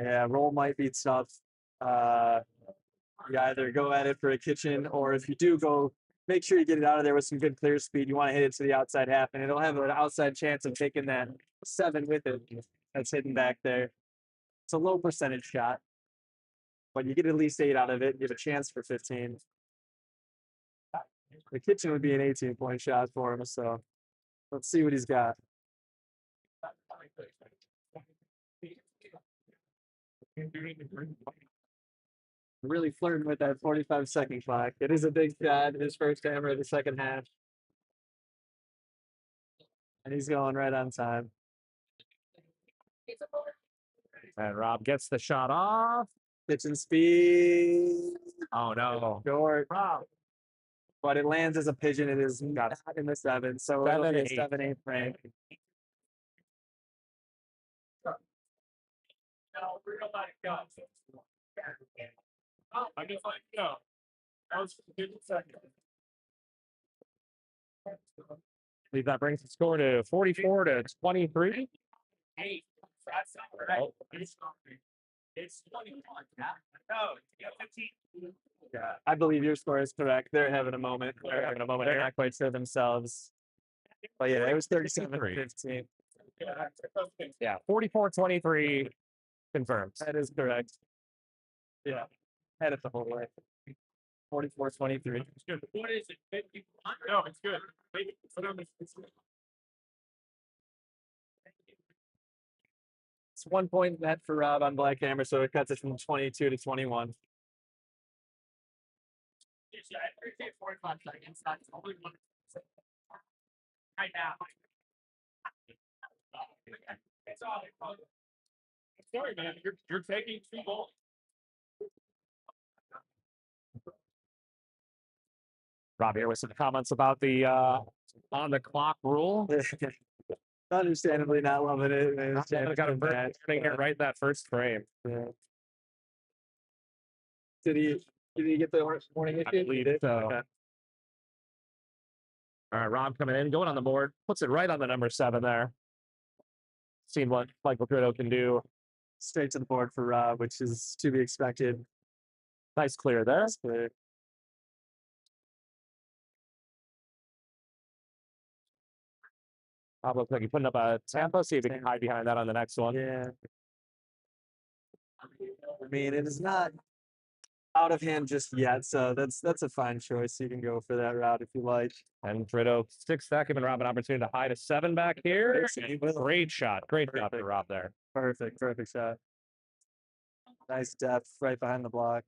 Yeah, roll might be tough. You either go at it for a kitchen, or if you do go, make sure you get it out of there with some good clear speed. You want to hit it to the outside half, and it'll have an outside chance of taking that 7 with it that's hidden back there. It's a low percentage shot, but you get at least 8 out of it. You have a chance for 15. The kitchen would be an 18-point shot for him, so let's see what he's got. Really flirting with that 45-second clock. It is a big shot. His first hammer of the second half. And he's going right on time. And Rob gets the shot off. Kitchen speed. Oh, no. Short. But it lands as a pigeon. It is not in the 7. So it'll be a 7-8 frame. I guess no. That was a good second. I believe that brings the score to 44-23. That's not right. It's 21. No, 15. Yeah, I believe your score is correct. They're having a moment. They're having a moment They're here. not quite sure themselves. But yeah, it was 37-15. Yeah, 44-23 confirmed. That is correct. Yeah, had it the whole way. 44-23. It's good. What is it? 50? No, it's good. Maybe it's good. It's 1 point net for Rob on Black Hammer, so it cuts it from 22 to 21. Yeah, I appreciate 45 seconds. That's only one. Right now. It's all. Sorry, man. You're taking 2 goals. Rob here with some comments about the on the clock rule. Understandably not loving it. Man. It's Got a bad. turning here right that first frame. Yeah. Did he get the warning issue? I believe so. Okay. All right, Rob coming in, going on the board, puts it right on the number 7 there. Seen what Michael Gritto can do. Straight to the board for Rob, which is to be expected. Nice clear there. That's clear. Rob looks like he's putting up a Tampa. See if he can hide behind that on the next one. Yeah. I mean, it is not out of hand just yet, so that's a fine choice. You can go for that route if you like. And Gritto sticks that, giving Rob an opportunity to hide a 7 back here. Great shot. Great shot for Rob there. Perfect shot. Nice depth right behind the block.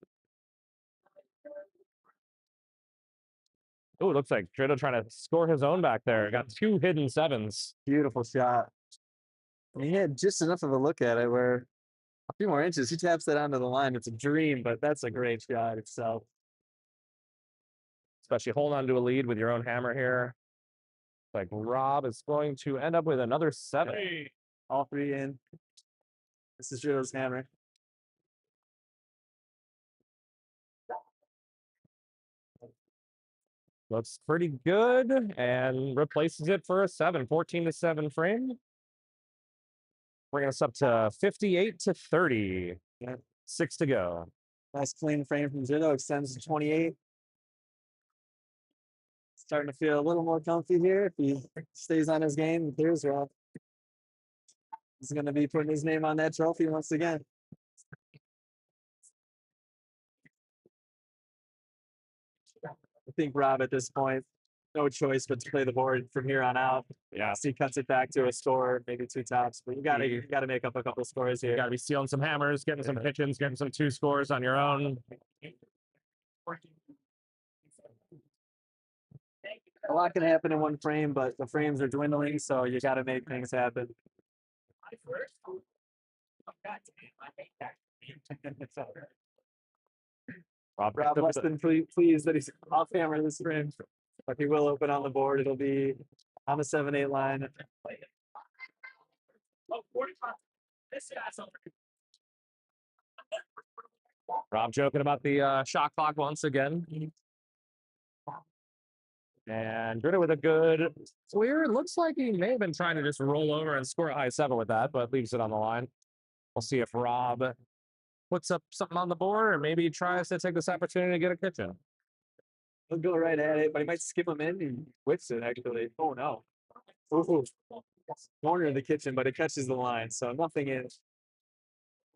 Oh, it looks like Gritto trying to score his own back there. Got 2 hidden 7s. Beautiful shot. He had just enough of a look at it where a few more inches, he taps that onto the line. It's a dream, but that's a great shot itself. Especially hold on to a lead with your own hammer here. Like Rob is going to end up with another 7. Hey. All 3 in. This is Gritto's hammer. Looks pretty good and replaces it for a 7, 14-7 frame. Bringing us up to 58-30. Yeah. 6 to go. Nice clean frame from Gritto, extends to 28. Starting to feel a little more comfy here if he stays on his game and clears well. He's going to be putting his name on that trophy once again. I think Rob at this point, no choice but to play the board from here on out. Yeah. So he cuts it back to a score, maybe 2 tops, but you gotta make up a couple scores You here. got to be stealing some hammers, getting some pitchings, getting some 2 scores on your own. A lot can happen in 1 frame, but the frames are dwindling, so you got to make things happen. Rob, Rob less than pleased that he's off hammer this frame, but he will open on the board. It'll be on the 7-8 line. Oh, 45. This guy's over. Rob joking about the shot clock once again. And Gritto with a good clear. It looks like he may have been trying to just roll over and score a high 7 with that, but leaves it on the line. We'll see if Rob puts up something on the board or maybe tries to take this opportunity to get a kitchen. He'll go right at it, but he might skip him in and whips it actually. Oh no. Ooh. Corner of the kitchen, but it catches the line, so nothing in.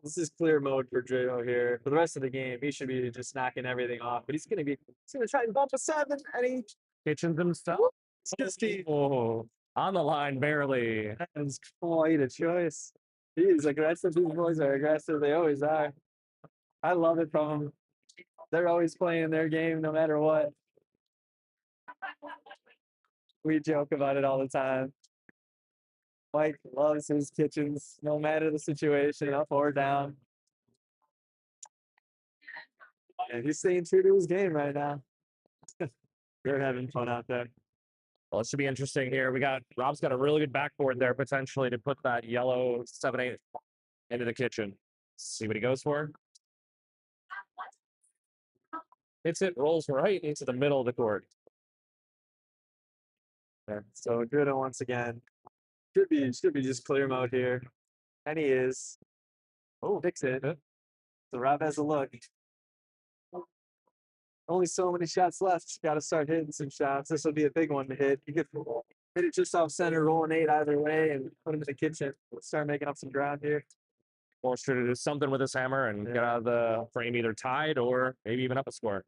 This is clear mode for Gritto here. For the rest of the game, he should be just knocking everything off, but he's gonna try and bump a 7 and he Kitchens himself. Oh, on the line barely. That is quite a choice. He is aggressive. These boys are aggressive. They always are. I love it from them. They're always playing their game no matter what. We joke about it all the time. Mike loves his kitchens, no matter the situation, up or down. And he's staying true to his game right now. They're having fun out there. Well, it should be interesting here. Rob's got a really good backboard there potentially to put that yellow 7-8 into the kitchen. See what he goes for. Hits it, rolls right into the middle of the court. Yeah. So Gritto once again. Should be just clear mode here. And he is. Oh, fix it. So Rob has a look. Only so many shots left. Got to start hitting some shots. This will be a big one to hit. You could hit it just off center, rolling 8 either way, and put him in the kitchen. Start making up some ground here. Forced her to do something with his hammer and get out of the frame either tied or maybe even up a score.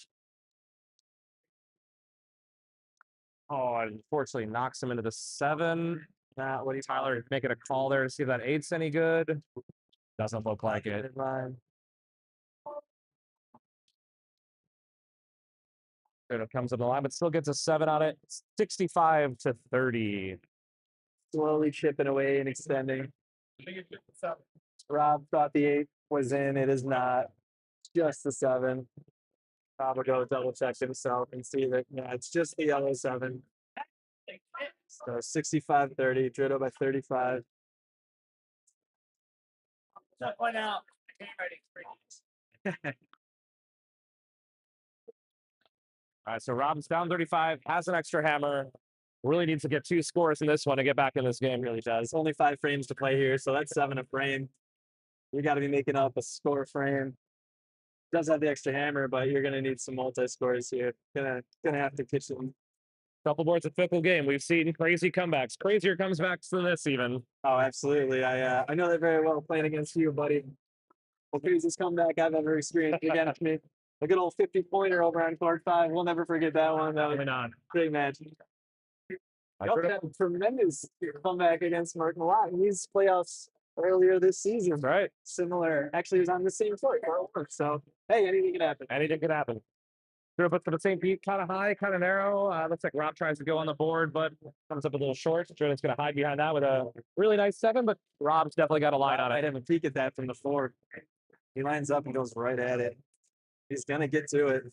Oh, unfortunately knocks him into the 7. Not what he Tyler making a call there to see if that 8's any good. Doesn't look like it. Line. It comes in the line, but still gets a 7 on it. 65 to 30. Slowly chipping away and extending. Rob thought the 8 was in. It is not. Just the 7. Rob will go double check himself and see that, yeah, it's just the yellow 7. So 65-30, Dritto by 35. That one out. All right, so Rob's down 35, has an extra hammer. Really needs to get 2 scores in this one to get back in this game. Really does. Only 5 frames to play here, so that's 7 a frame. You got to be making up a score frame. Does have the extra hammer, but you're gonna need some multi scores here. Gonna have to pitch them. Couple boards, a fickle game. We've seen crazy comebacks, crazier comebacks than this even. Oh, absolutely. I know that very well playing against you, buddy. The craziest comeback I've ever experienced against me. A good old 50-pointer over on court 5. We'll never forget that one. That was Probably not. a great match. I You also had a tremendous comeback against Mark Malott in these playoffs earlier this season. Right. Similar. Actually, he was on the same court. So, hey, anything can happen. Anything could happen. Drew puts for the same beat, kind of high, kind of narrow. Looks like Rob tries to go on the board, but comes up a little short. Drew's going to hide behind that with a really nice 7, but Rob's definitely got a line on I'd it. have a peek at that from the floor. He lines up and goes right at it. He's going to get to it.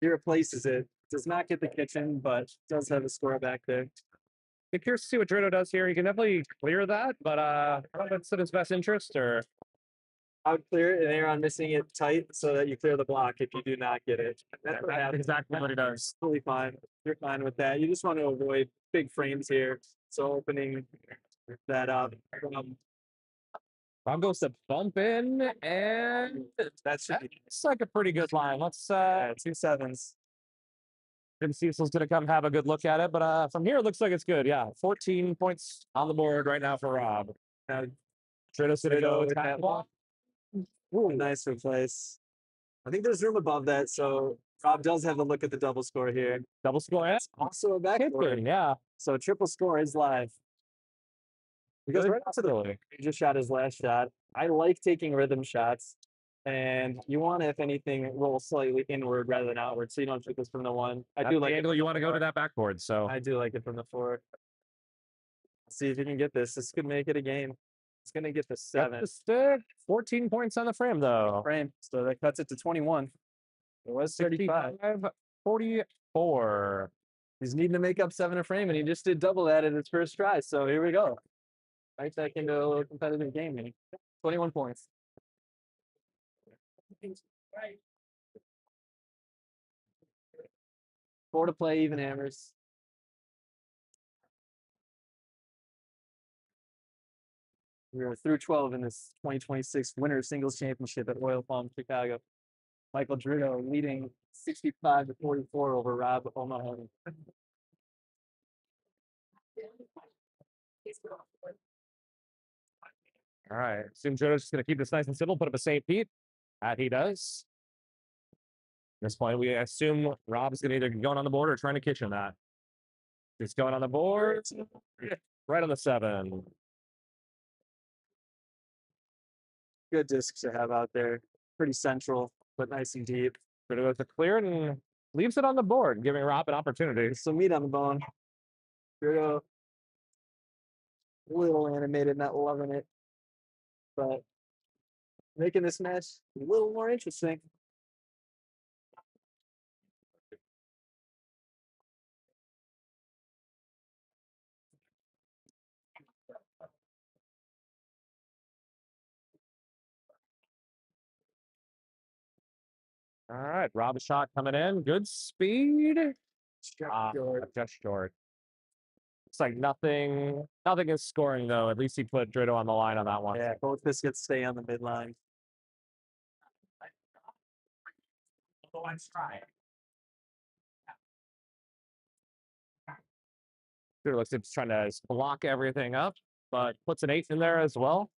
He replaces it. Does not get the kitchen, but does have a score back there. I'm curious to see what Drito does here. He can definitely clear that, but I don't know if it's in his best interest or. I would clear it and err on missing it tight so that you clear the block if you do not get it. That's what happens. Exactly what he does. Totally fine. You're fine with that. You just want to avoid big frames here. So opening that up. Rob goes to bump in, and That should be it's like a pretty good line. Let's 2 7s. Jim Cecil's going to come have a good look at it, but from here it looks like it's good. Yeah, 14 points on the board right now for Rob. Now, Drito's going to go with attack that block. ooh, nice replace. I think there's room above that, so Rob does have a look at the double score here. Double score. Yeah. Also a backboard. Yeah. So triple score is live. Because Good right up to the possibility. he just shot his last shot. I like taking rhythm shots. And you want to, if anything, roll slightly inward rather than outward, so you don't shoot this from the 1. I That's do the like angle it. you want to go to that backboard. So I do like it from the 4. See if you can get this. This could make it a game. It's gonna get the got 7 the stick. 14 points on the frame though. frame, so that cuts it to 21. It was 35. 45-44. He's needing to make up 7 a frame, and he just did double that in his first try. So here we go. Right back into a little competitive game here. 21 points. 4 to play, even hammers. We are through 12 in this 2026 Winter Singles Championship at Royal Palm, Chicago. Michael Drito leading 65-44 over Rob O'Mahony. All right. Assume Joe's just going to keep this nice and simple, put up a St. Pete. That he does. At this point, we assume Rob's going to either be going on the board or trying to kitchen that. He's going on the board. Right on the 7. Good discs to have out there. Pretty central, but nice and deep. But it goes to clear it and leaves it on the board, giving Rob an opportunity. There's some meat on the bone. Drito, a little animated, not loving it, but making this match a little more interesting. All right. Rob's shot coming in. Good speed. Short. Just short. Looks like nothing is scoring, though. At least he put Drito on the line on that one. Yeah, both biscuits stay on the midline. The one's trying. Drito looks like he's trying to block everything up, but puts an 8 in there as well.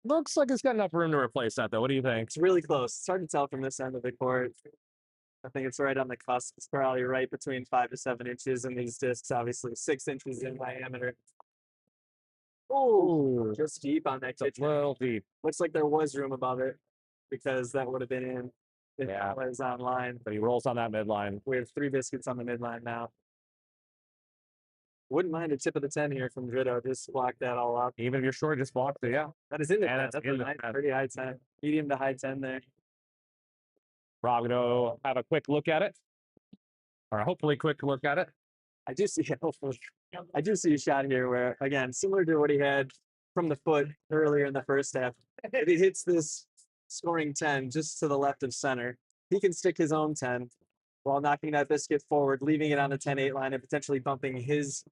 Looks like it's got enough room to replace that, though. What do you think? It's really close. It's hard to tell from this end of the court. I think it's right on the cusp. It's probably right between 5 to 7 inches, and these discs obviously 6 inches in diameter. Oh, just deep on that It's a kitchen. little deep. Looks like there was room above it because that would have been in if Yeah. it was online. But he rolls on that midline. We have 3 biscuits on the midline now. Wouldn't mind a tip of the 10 here from Dritto. Just block that all up. Even if you're short, just block it. Yeah. That is in the And 10. it's That's in a the nice, 10. pretty high 10. Medium to high 10 there. Rob gonna have a quick look at it. Or hopefully quick look at it. I do see hopefully. I do see a shot here where, again, similar to what he had from the foot earlier in the first half. If he hits this scoring 10 just to the left of center, he can stick his own 10 while knocking that biscuit forward, leaving it on the 10-8 line and potentially bumping his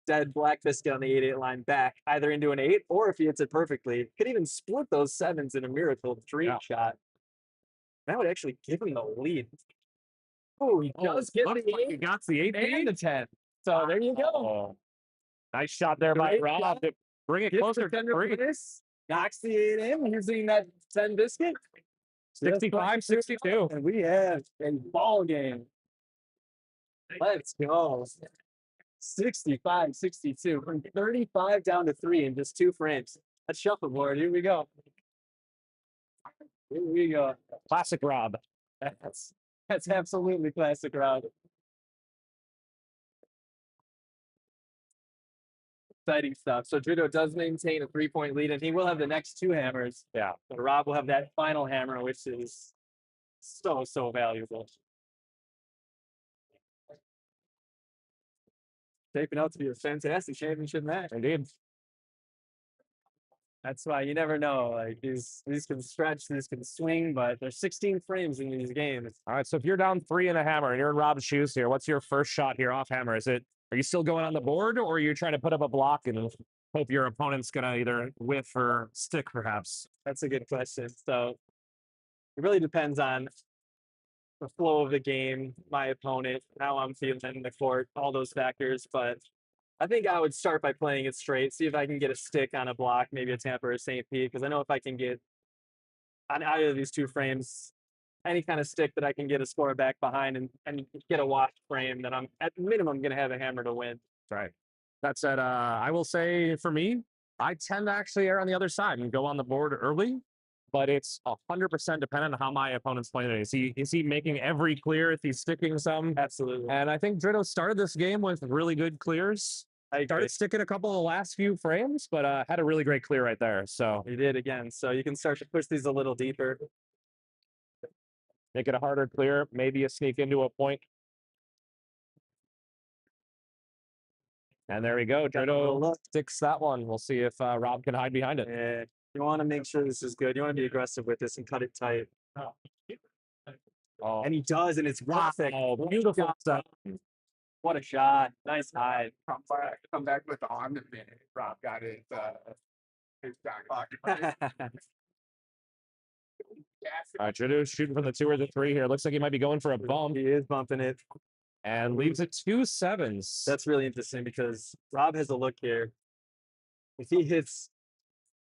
dead black biscuit on the 8-8 line back, either into an 8 or if he hits it perfectly, could even split those 7s in a miracle dream shot. That would actually give him the lead. Oh, he does get Looks the like 8 he got the 8 and the 10. So there you go. Oh, nice shot there by Great Rob shot. to bring it Gets closer the to 10 three. replace, knocks the 8 in using that 10 biscuit. 65-62. And we have a ball game. Let's go. 65-62. From 35 down to 3 in just 2 frames. Let's shuffleboard. Here we go. Here we go. Classic Rob. That's absolutely classic, Rob. Exciting stuff. So Judo does maintain a 3-point lead, and he will have the next 2 hammers. Yeah. But Rob will have that final hammer, which is so valuable. Shaping out to be a fantastic championship match. Indeed. That's why you never know. Like these can stretch, these can swing, but there's 16 frames in these games. All right. So if you're down 3 in a hammer and you're in Rob's shoes here, what's your first shot here off hammer? Are you still going on the board, or are you trying to put up a block and hope your opponent's gonna either whiff or stick, perhaps? That's a good question. So it really depends on the flow of the game, my opponent, how I'm feeling in the court, all those factors. But I think I would start by playing it straight, see if I can get a stick on a block, maybe a Tampa or a St. Pete, because I know if I can get on either of these 2 frames, any kind of stick that I can get a score back behind and get a washed frame, then I'm at minimum going to have a hammer to win. Right. That said, I will say for me, I tend to actually err on the other side and go on the board early, but it's 100% dependent on how my opponent's playing it. Is he making every clear? Is he sticking some? Absolutely. And I think Dritto started this game with really good clears. I agree. Started sticking a couple of the last few frames, but had a really great clear right there. So He did again. So you can start to push these a little deeper. make it a harder clear, maybe a sneak into a point. And there we go. Got a little Dritto look. sticks that one. We'll see if Rob can hide behind it. Yeah. You want to make sure this is good. You want to be aggressive with this and cut it tight. Oh, And he does, and it's perfect. oh, beautiful stuff. What a shot. Nice hide. Come back with the arm advantage. Rob got his back pocket. All right, Dritto's shooting from the 2 or the 3 here. Looks like he might be going for a bump He is bumping it. and leaves it 2 7s. That's really interesting because Rob has a look here. If he hits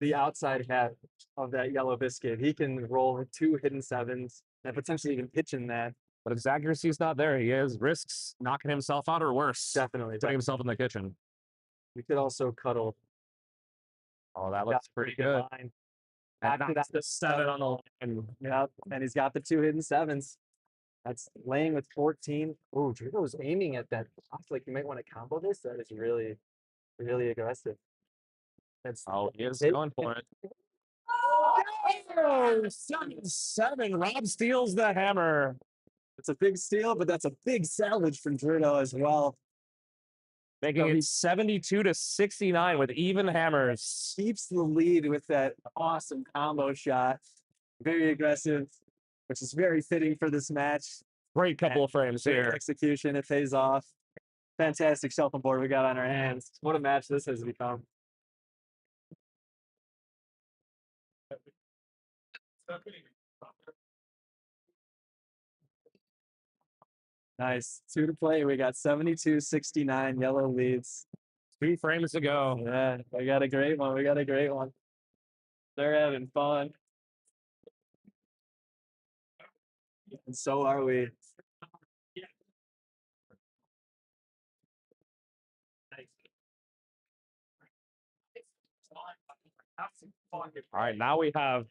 the outside half of that yellow biscuit, he can roll with 2 hidden 7s and potentially even pitch in that. But if his accuracy's not there, he has risks knocking himself out or worse, Definitely. putting himself in the kitchen. We could also cuddle. Oh, that Got looks a pretty good. line. And After knocks that, the 7 on the line. Yep. And he's got the 2 hidden 7s. That's laying with 14. Oh, Drito's aiming at that. I feel like you might want to combo this. That is really aggressive. That's Oh, he is Hey. going for it. Oh, 7-7. Rob steals the hammer. it's a big steal, but that's a big salvage from Drito as well. Making So it he 72-69 with even hammers. keeps the lead with that awesome combo shot. Very aggressive, which is very fitting for this match. Great couple of frames Great here. execution. It pays off. Fantastic shuffleboard we got on our hands. What a match this has become. Nice. 2 to play. We got 72-69 yellow leads. 2 frames to go. Yeah, we got a great one. We got a great one. They're having fun. And so are we. All right, now we have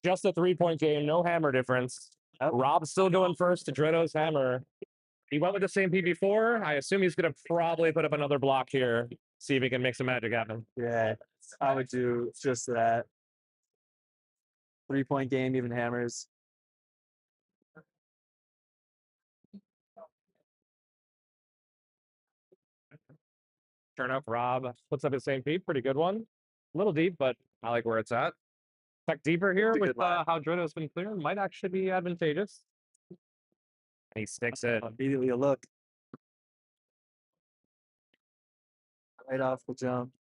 just a 3-point game, no hammer difference. Rob's still going first to Dritto's hammer. He went with the same P before. I assume he's going to probably put up another block here, see if he can make some magic happen. Yeah, I would do just that. 3-point game, even hammers. Turn up, Rob puts up his same P, pretty good one. A little deep, but I like where it's at. Check deeper here It's a with good line. how Dritto's been clear. Might actually be advantageous. And he sticks it. Immediately a look. Right off the jump.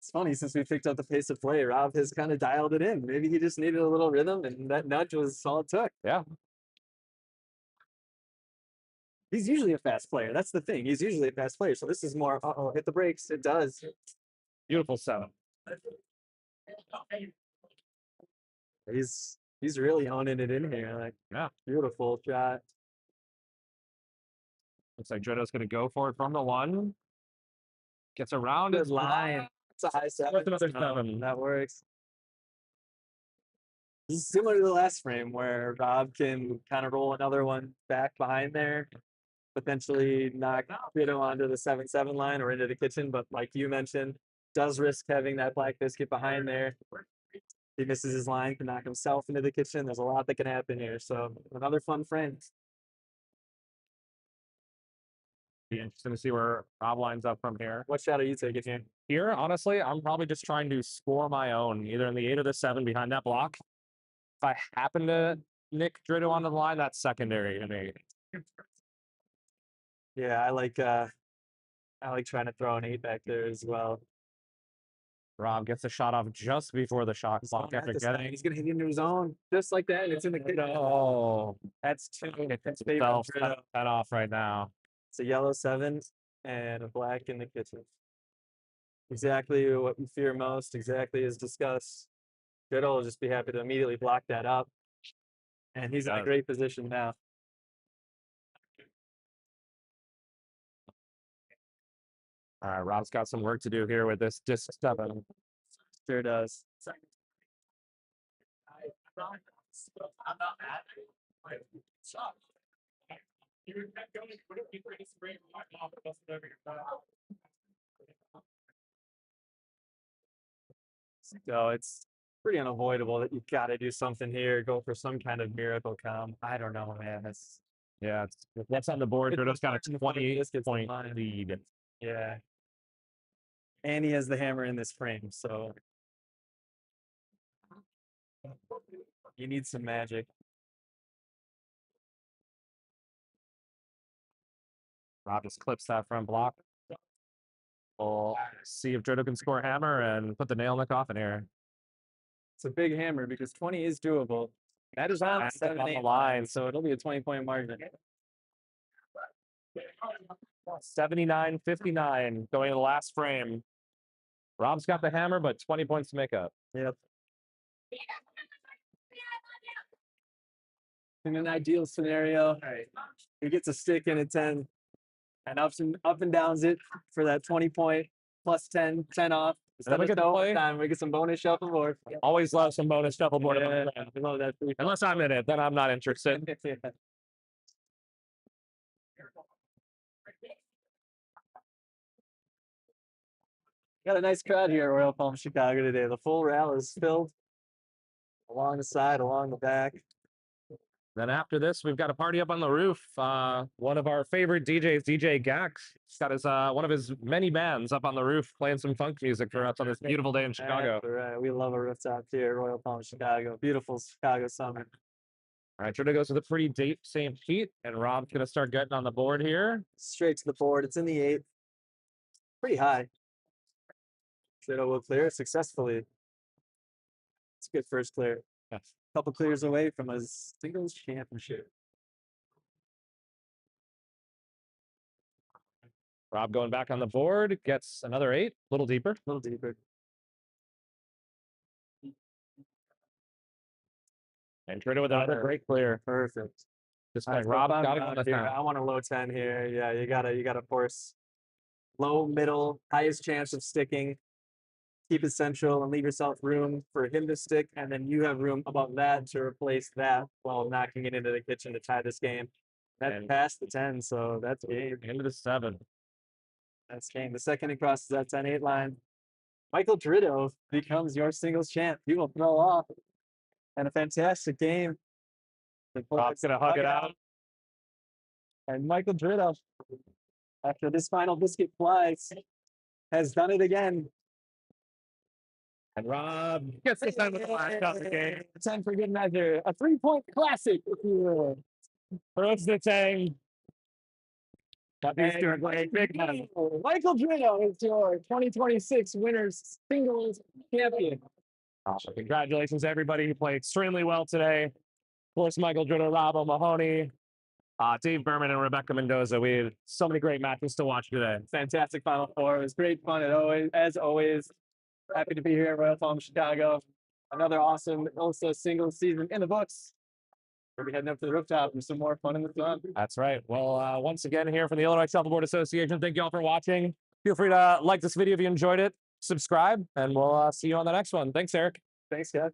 It's funny, since we picked up the pace of play, Rob has kind of dialed it in. Maybe he just needed a little rhythm, and that nudge was all it took. Yeah. He's usually a fast player. That's the thing. He's usually a fast player. So this is more, uh-oh, hit the brakes. It does. Beautiful 7. He's really owning it in here. Like, Yeah. beautiful shot. Looks like Dritto's going to go for it from the 1. Gets around Good his line. It's a high 7. Worth another 7. That works. Similar to the last frame where Rob can kind of roll another one back behind there, potentially knock Dritto onto the 7-7 line or into the kitchen. But like you mentioned, does risk having that black biscuit behind there. He misses his line, can knock himself into the kitchen. There's a lot that can happen here. So another fun frame. Be interesting to see where Rob lines up from here. What shot are you taking here? Here, honestly, I'm probably just trying to score my own, either in the 8 or the 7 behind that block. If I happen to nick Dritto onto the line, that's secondary to me. Yeah, I like trying to throw an 8 back there as well. Rob gets a shot off just before the shot He's clock going after at this guy. getting. He's gonna hit into his own just like that. And it's in the kitchen. Oh, That's 2. That's favorite self Dritto. that off right now. It's a yellow 7 and a black in the kitchen. Exactly what we fear most, exactly as discussed. Dritto will just be happy to immediately block that up. And he's in a great position now. All right, Rob's got some work to do here with this disc 7. Sure does. I'm not mad. You kept going, would it be pretty straight? So it's pretty unavoidable that you got to do something here, go for some kind of miracle come. I don't know, man. That's Yeah, what's on the board? Dritto's got a This 28-point mine. lead. yeah. And he has the hammer in this frame, so you need some magic. Rob just clips that front block. We'll see if Dritto can score a hammer and put the nail in the coffin here. It's a big hammer because 20 is doable. That is on That's the 7 on the 8 line. line, so it'll be a 20-point margin. 79-59 going to the last frame. Rob's got the hammer, but 20 points to make up. Yep. In an ideal scenario, he gets a stick in a 10 and up and downs it for that 20-point plus 10 off. Then we get to play. Time, we get some bonus shuffleboard. Always love some bonus shuffleboard. Yeah, we love that. Unless I'm in it, then I'm not interested. Yeah. Got a nice crowd here at Royal Palm Chicago today. The full rail is filled along the side, along the back. Then after this, we've got a party up on the roof. One of our favorite DJs, DJ Gax, he's got his one of his many bands up on the roof playing some funk music for us on this beautiful day in Chicago. That's right. We love a rooftop here at Royal Palm Chicago. Beautiful Chicago summer. All right, Dritto goes with a pretty deep same heat, and Rob's gonna start getting on the board here. Straight to the board. It's in the 8. Pretty high. Dritto will clear successfully. It's a good first clear. Yes. Couple clears away from a singles championship. Rob going back on the board, gets another 8, a little deeper. A little deeper. And Trito with another great clear. Perfect. Just All like right, so Rob if I'm got it on out the here, time. I want a low 10 here. Yeah, you gotta force low, middle, highest chance of sticking. Keep it central and leave yourself room for him to stick, and then you have room above that to replace that while knocking it into the kitchen to tie this game. That's And- past the 10, so that's game. Into the 7. That's game. The second he crosses that 10-8 line, Michael Dritto becomes your singles champ. He will throw off. And a fantastic game. The Rob's gonna hug it out. And Michael Dritto, after this final biscuit flies, has done it again. And Rob gets the 10 with the last shot of the game. 10 for good measure. A 3-point classic, if you will. Throws the tang. That means doing great. Big man. Michael Dritto is your 2026 winners singles champion. Awesome. Congratulations, everybody who played extremely well today. Of course, Michael Dritto, Rob O'Mahony, Dave Berman, and Rebecca Mendoza. We had so many great matches to watch today. Fantastic Final Four. It was great fun as always. Happy to be here at Royal Palm, Chicago. Another awesome ILSA singles season in the books. We'll be heading up to the rooftop for some more fun in the sun. That's right. Well, once again, here from the Illinois Shuffleboard Association, thank you all for watching. Feel free to like this video if you enjoyed it, subscribe, and we'll see you on the next one. Thanks, Eric. Thanks, guys.